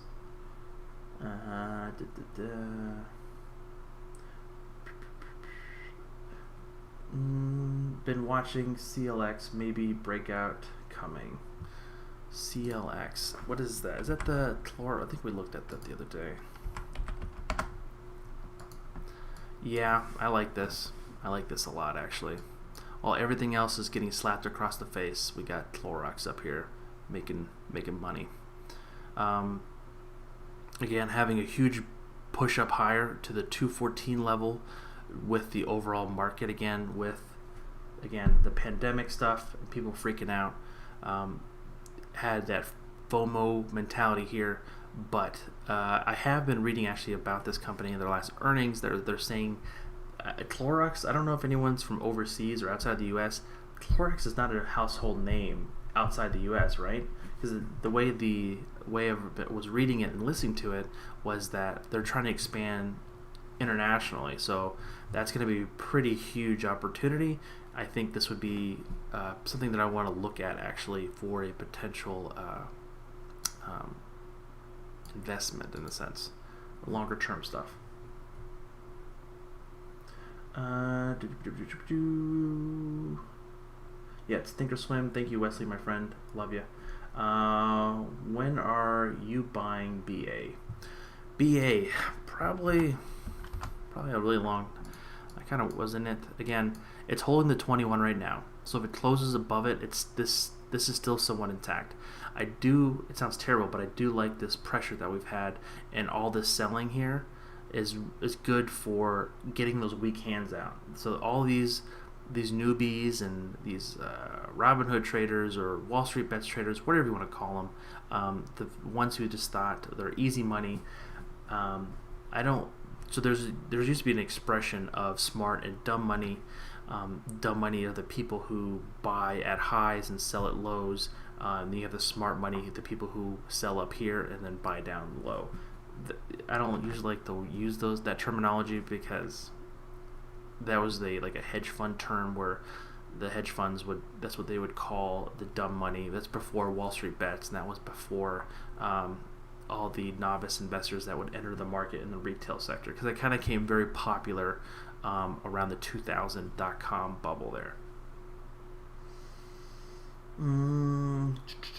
Been watching CLX, maybe breakout coming. CLX, what is that? Is that the Chlor? I think we looked at that the other day. Yeah, I like this. I like this a lot, actually. While everything else is getting slapped across the face, we got Clorox up here making money. Again, having a huge push up higher to the 214 level with the overall market, again, with the pandemic stuff and people freaking out, had that FOMO mentality here. But I have been reading actually about this company in their last earnings. They're saying Clorox, I don't know if anyone's from overseas or outside the U.S., Clorox is not a household name outside the U.S., right? Because the way I was reading it and listening to it was that they're trying to expand internationally. So that's going to be a pretty huge opportunity. I think this would be something that I want to look at actually for a potential investment, in a sense, longer term stuff. Yeah, it's Thinkorswim. Thank you, Wesley, my friend. Love you. When are you buying BA? BA, probably a really long. I kind of was in it. Again, it's holding the 21 right now. So if it closes above it, this is still somewhat intact. It sounds terrible, but I do like this pressure that we've had, and all this selling here is good for getting those weak hands out. So all these newbies and these Robinhood traders or Wall Street Bets traders, whatever you want to call them, the ones who just thought they're easy money. So there's used to be an expression of smart and dumb money. Dumb money are the people who buy at highs and sell at lows. And you have the smart money, the people who sell up here and then buy down low. I don't usually like to use that terminology, because that was a hedge fund term where the hedge funds that's what they would call the dumb money. That's before Wall Street Bets, and that was before all the novice investors that would enter the market in the retail sector, because it kind of became very popular around the 2000 .com bubble there.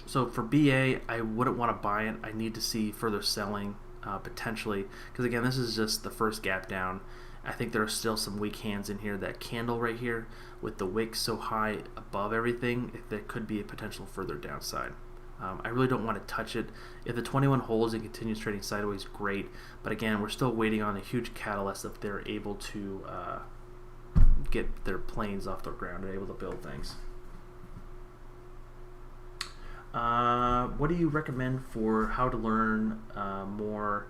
So for BA, I wouldn't want to buy it. I need to see further selling potentially, because again, this is just the first gap down. I think there are still some weak hands in here. That candle right here with the wick so high above everything, there could be a potential further downside. I really don't want to touch it. If the 21 holds and continues trading sideways, great. But again, we're still waiting on a huge catalyst if they're able to get their planes off the ground and able to build things. What do you recommend for how to learn more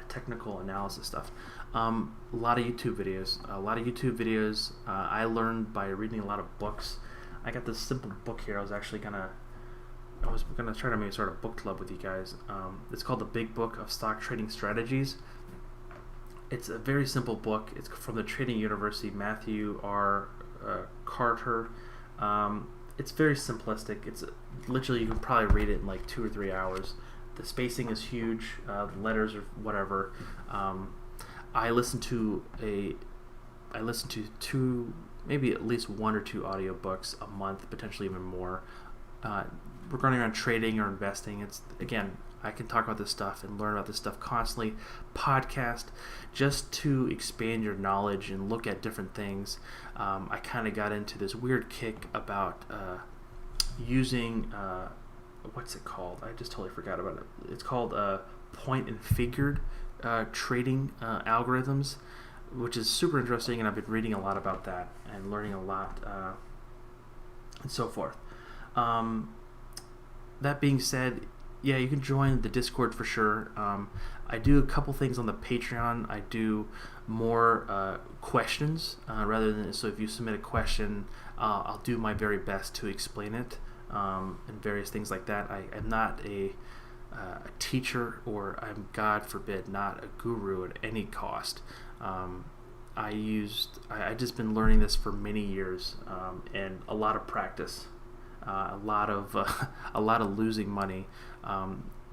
technical analysis stuff? A lot of YouTube videos. I learned by reading a lot of books. I got this simple book here. I was gonna try to maybe start a book club with you guys. It's called The Big Book of Stock Trading Strategies. It's a very simple book. It's from the Trading University, Matthew R. Carter. It's very simplistic. It's literally, you can probably read it in like 2 or 3 hours. The spacing is huge. The letters or whatever. I listen to two, maybe at least one or two audiobooks a month, potentially even more, regarding on trading or investing. It's, again, I can talk about this stuff and learn about this stuff constantly. Podcast, just to expand your knowledge and look at different things. I kind of got into this weird kick about using, what's it called? I just totally forgot about it. It's called point and figured trading algorithms, which is super interesting, and I've been reading a lot about that and learning a lot and so forth. That being said, yeah, you can join the Discord for sure. I do a couple things on the Patreon. I do more questions rather than, so if you submit a question, I'll do my very best to explain it and various things like that. I am not a teacher, or I'm, God forbid, not a guru at any cost. I just been learning this for many years, and a lot of practice, a lot of losing money.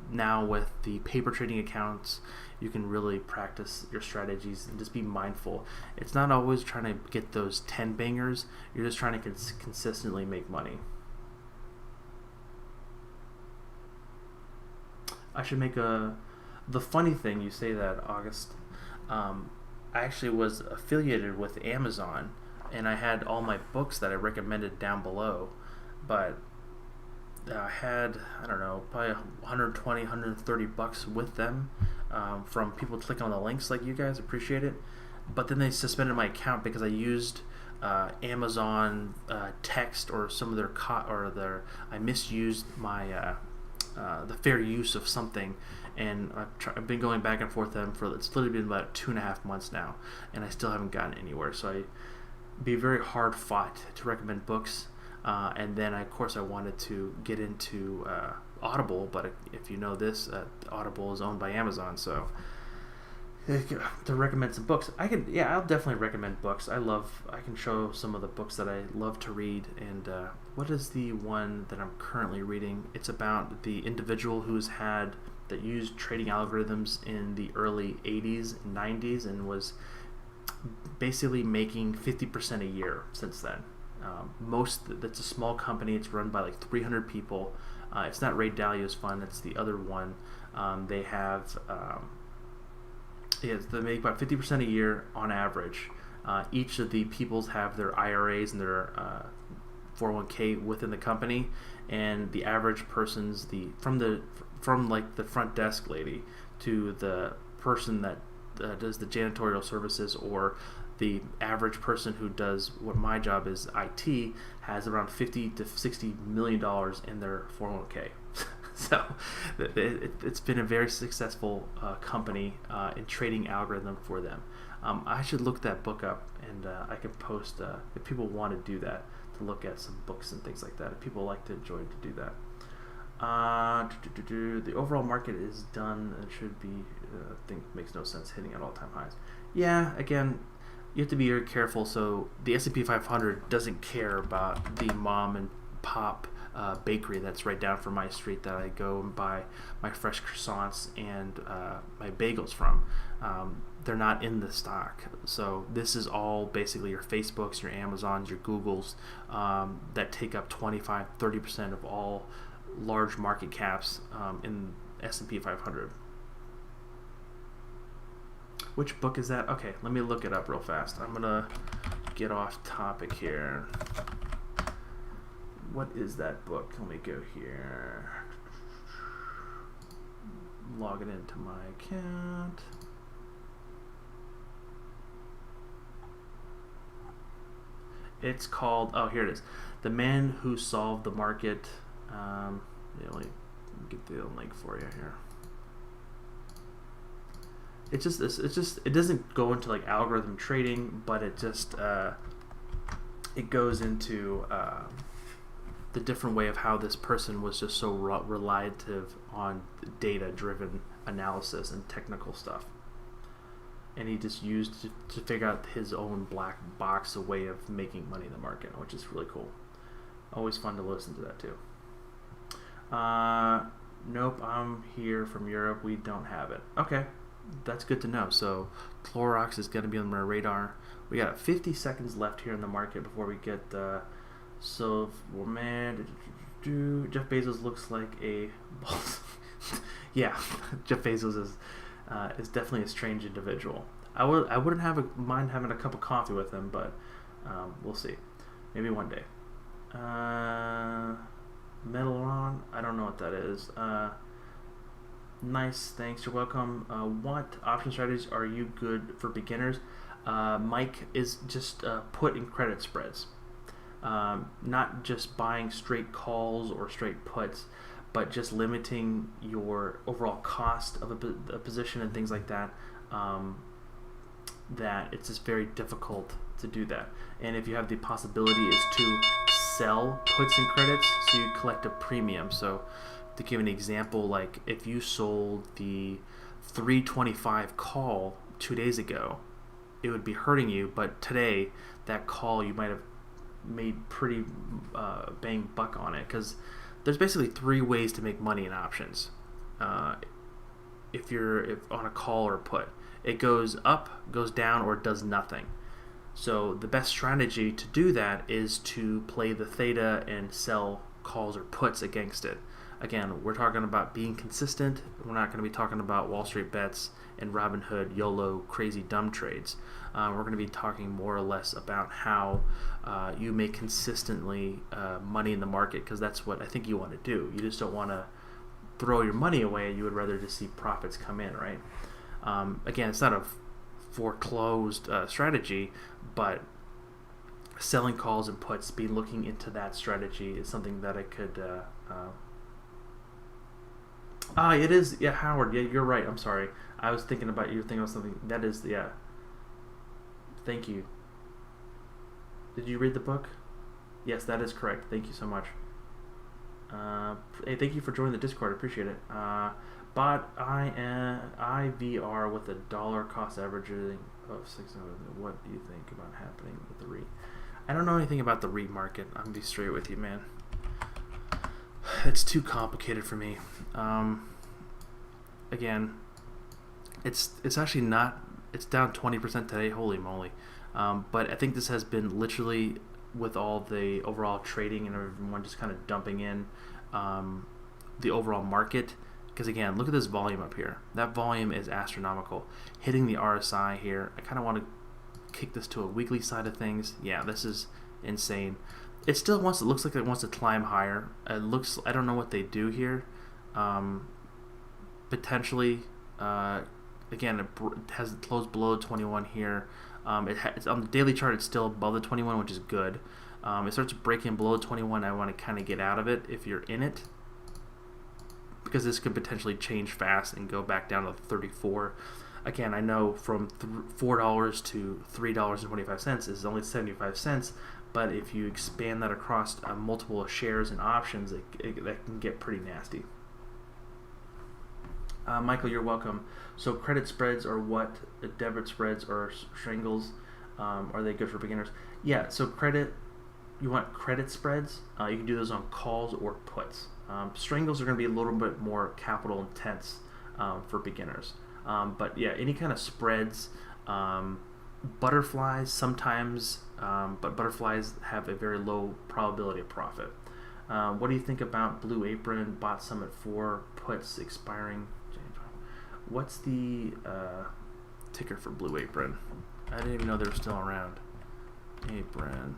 Now with the paper trading accounts, you can really practice your strategies and just be mindful. It's not always trying to get those 10 bangers. You're just trying to consistently make money. I should make the funny thing, you say that, August. I actually was affiliated with Amazon, and I had all my books that I recommended down below, but I had, I don't know, probably 120, 130 bucks with them from people clicking on the links like you guys. Appreciate it. But then they suspended my account because I used Amazon text or some of I misused my the fair use of something, and I've been going back and forth with them for, it's literally been about 2.5 months now, and I still haven't gotten anywhere. So I be very hard fought to recommend books. And then, of course, I wanted to get into Audible, but if you know this, Audible is owned by Amazon, so to recommend some books, I'll definitely recommend books. I can show some of the books that I love to read, and what is the one that I'm currently reading? It's about the individual that used trading algorithms in the early 80s and 90s and was basically making 50% a year since then. That's a small company. It's run by like 300 people. It's not Ray Dalio's fund. It's the other one. They have they make about 50% a year on average. Each of the peoples have their IRAs and their 401k within the company, and the average person's from like the front desk lady to the person that does the janitorial services, or the average person who does what my job is, IT, has around $50 to $60 million in their 401k. So it's been a very successful company in trading algorithm for them. I should look that book up, and I can post if people want to do that, to look at some books and things like that. If people like to enjoy to do that. The overall market is done. It should be, I think, makes no sense hitting at all-time highs. Yeah, again, you have to be very careful. So the S&P 500 doesn't care about the mom and pop bakery that's right down from my street that I go and buy my fresh croissants and my bagels from. They're not in the stock. So this is all basically your Facebooks, your Amazons, your Googles that take up 25-30% of all large market caps in S&P 500. Which book is that? Okay, let me look it up real fast. I'm gonna get off topic here. What is that book? Let me go here. Log it into my account. It's called, oh, here it is. The Man Who Solved the Market. Let me get the link for you here. It doesn't go into like algorithm trading, but it just it goes into the different way of how this person was just so reliant on data-driven analysis and technical stuff, and he just used to figure out his own black box, a way of making money in the market, which is really cool. Always fun to listen to that too. Nope, I'm here from Europe. We don't have it. Okay. that's good to know. So Clorox is going to be on my radar. We got 50 seconds left here in the market before we get so man, Jeff Bezos looks like a yeah, Jeff Bezos is definitely a strange individual. I wouldn't mind having a cup of coffee with him, but we'll see. Maybe one day. Metalon, I don't know what that is. Nice, thanks. You're welcome. What option strategies are you good for beginners? Mike is just put in credit spreads. Not just buying straight calls or straight puts, but just limiting your overall cost of a position and things like that. That it's just very difficult to do that. And if you have the possibility is to sell puts and credits, so you collect a premium. So to give an example, like if you sold the 325 call 2 days ago, it would be hurting you, but today that call you might have made pretty bang buck on it, because there's basically 3 ways to make money in options. If on a call or a put, it goes up, goes down, or it does nothing. So the best strategy to do that is to play the theta and sell calls or puts against it. Again, we're talking about being consistent. We're not going to be talking about Wall Street bets and Robinhood, YOLO, crazy dumb trades. We're going to be talking more or less about how you make consistently money in the market, because that's what I think you want to do. You just don't want to throw your money away. You would rather just see profits come in, right? Again, it's not a foreclosed strategy, but selling calls and puts, be looking into that strategy is something that I could... it is, yeah, Howard, yeah, you're right, I'm sorry. I was thinking about, you were thinking about something, that is, yeah. Thank you. Did you read the book? Yes, that is correct. Thank you so much. Hey, thank you for joining the Discord, I appreciate it. Bought IVR with $1 cost averaging of 600. What do you think about happening with the REIT? I don't know anything about the REIT market. I'm gonna be straight with you, man. It's too complicated for me. Again, it's actually not. It's down 20% today. Holy moly! But I think this has been literally, with all the overall trading and everyone just kind of dumping in the overall market. Because again, look at this volume up here. That volume is astronomical. Hitting the RSI here. I kind of want to kick this to a weekly side of things. Yeah, this is insane. It still wants. It looks like it wants to climb higher. It looks. I don't know what they do here. Potentially, again, it has closed below 21 here. It's on the daily chart. It's still above the 21, which is good. It starts breaking below 21. I want to kind of get out of it if you're in it, because this could potentially change fast and go back down to 34. Again, I know from $4 to $3.25 is only 75 cents. But if you expand that across multiple shares and options, that can get pretty nasty. Michael, you're welcome. So credit spreads are what? Debit spreads or strangles? Are they good for beginners? Yeah, so you want credit spreads? You can do those on calls or puts. Strangles are going to be a little bit more capital intense for beginners. But yeah, any kind of spreads, butterflies sometimes, but butterflies have a very low probability of profit. What do you think about Blue Apron? Bought some at 4 puts expiring. What's the ticker for Blue Apron? I didn't even know they were still around. Apron.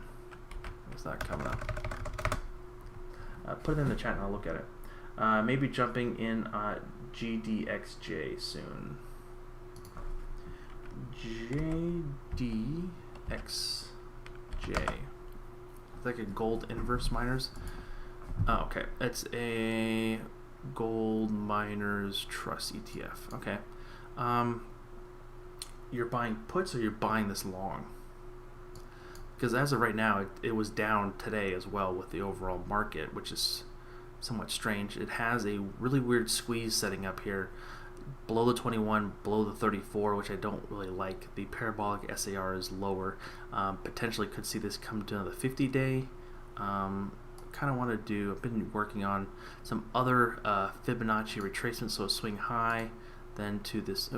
What's that coming up? Put it in the chat and I'll look at it. Maybe jumping in GDXJ soon. JDXJ. It's like a gold inverse miners. Oh, okay. It's a gold miners trust ETF. Okay. You're buying puts or you're buying this long? Because as of right now, it was down today as well with the overall market, which is somewhat strange. It has a really weird squeeze setting up here. Below the 21, below the 34, which I don't really like. The parabolic SAR is lower. Potentially could see this come to the 50-day. Kind of want to do, I've been working on some other Fibonacci retracement, so a swing high, then to this,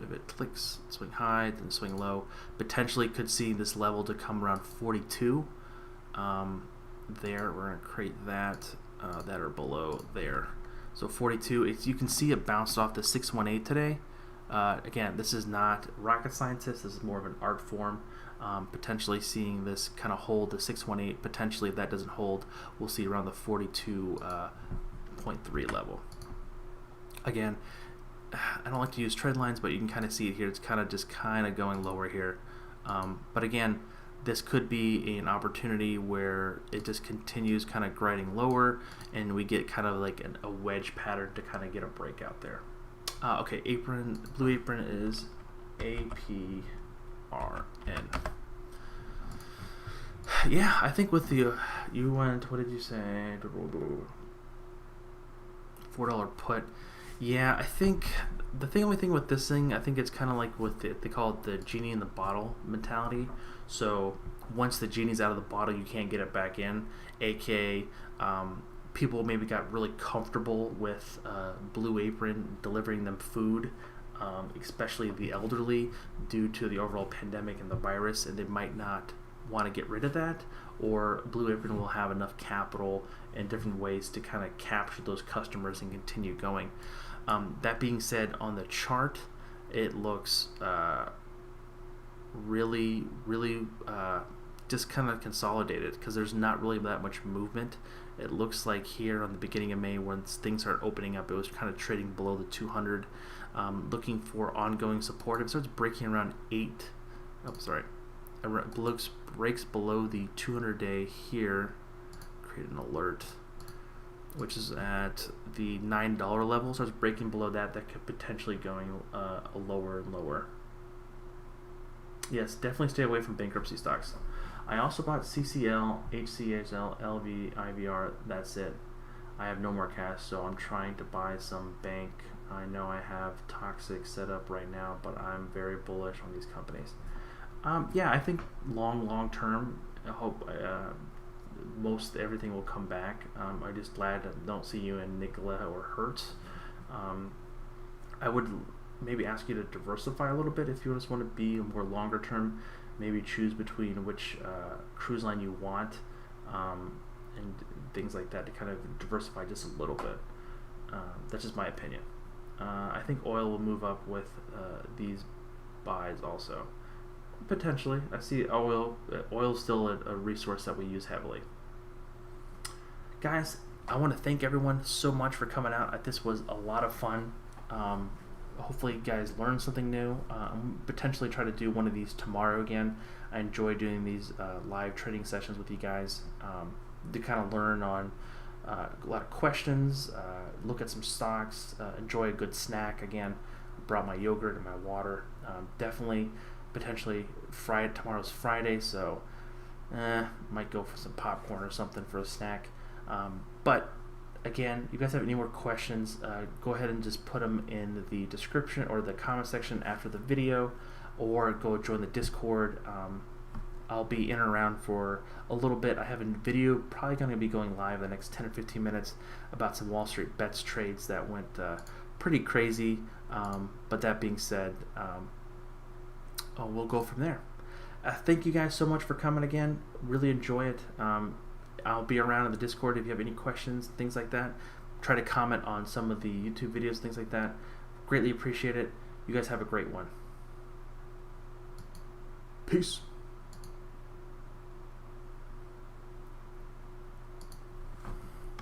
if it clicks, swing high, then swing low. Potentially could see this level to come around 42. There, we're going to create that, that or below there. So 42, you can see it bounced off the 618 today. Again, this is not rocket scientist, this is more of an art form. Potentially seeing this kind of hold the 618, potentially if that doesn't hold, we'll see around the 42.3 level. Again, I don't like to use trend lines, but you can kind of see it here. It's kind of just going lower here. But again, this could be an opportunity where it just continues kind of grinding lower, and we get kind of like a wedge pattern to kind of get a breakout there. Okay, Blue Apron is APRN. Yeah, I think with the you went, what did you say? $4 put. Yeah, I think the only thing with this thing, I think it's kind of like with they call it the genie in the bottle mentality. So once the genie's out of the bottle, you can't get it back in. AKA, people maybe got really comfortable with Blue Apron delivering them food, especially the elderly, due to the overall pandemic and the virus, and they might not want to get rid of that, or Blue Apron will have enough capital and different ways to kind of capture those customers and continue going. That being said, on the chart, it looks really just kind of consolidated, because there's not really that much movement. It looks like here on the beginning of May, when things started opening up, it was kind of trading below the 200, looking for ongoing support. If it starts breaking around breaks below the 200-day here, create an alert, which is at the $9 level. Starts breaking below that, that could potentially going lower and lower. Yes, definitely stay away from bankruptcy stocks. I also bought CCL, HCHL, LV, IVR. That's it. I have no more cash, so I'm trying to buy some bank. I know I have toxic set up right now, but I'm very bullish on these companies. Yeah, I think long term, I hope most everything will come back. I'm just glad I don't see you in NKLA or Hertz. I would maybe ask you to diversify a little bit if you just want to be more longer term. Maybe choose between which cruise line you want, and things like that, to kind of diversify just a little bit. That's just my opinion. I think oil will move up with these buys also. Potentially. I see oil is still a resource that we use heavily. Guys, I want to thank everyone so much for coming out. This was a lot of fun. Hopefully you guys learned something new. I'm potentially try to do one of these tomorrow again. I enjoy doing these live trading sessions with you guys, to kind of learn on a lot of questions, look at some stocks, enjoy a good snack. Again, brought my yogurt and my water. Definitely, potentially tomorrow's Friday, so might go for some popcorn or something for a snack. But again, you guys have any more questions, go ahead and just put them in the description or the comment section after the video, or go join the Discord. I'll be in and around for a little bit. I have a video probably going to be going live the next 10 or 15 minutes about some Wall Street bets trades that went pretty crazy. But that being said, we'll go from there. Thank you guys so much for coming again. Really enjoy it. I'll be around in the Discord if you have any questions, things like that. Try to comment on some of the YouTube videos, things like that. Greatly appreciate it. You guys have a great one. Peace.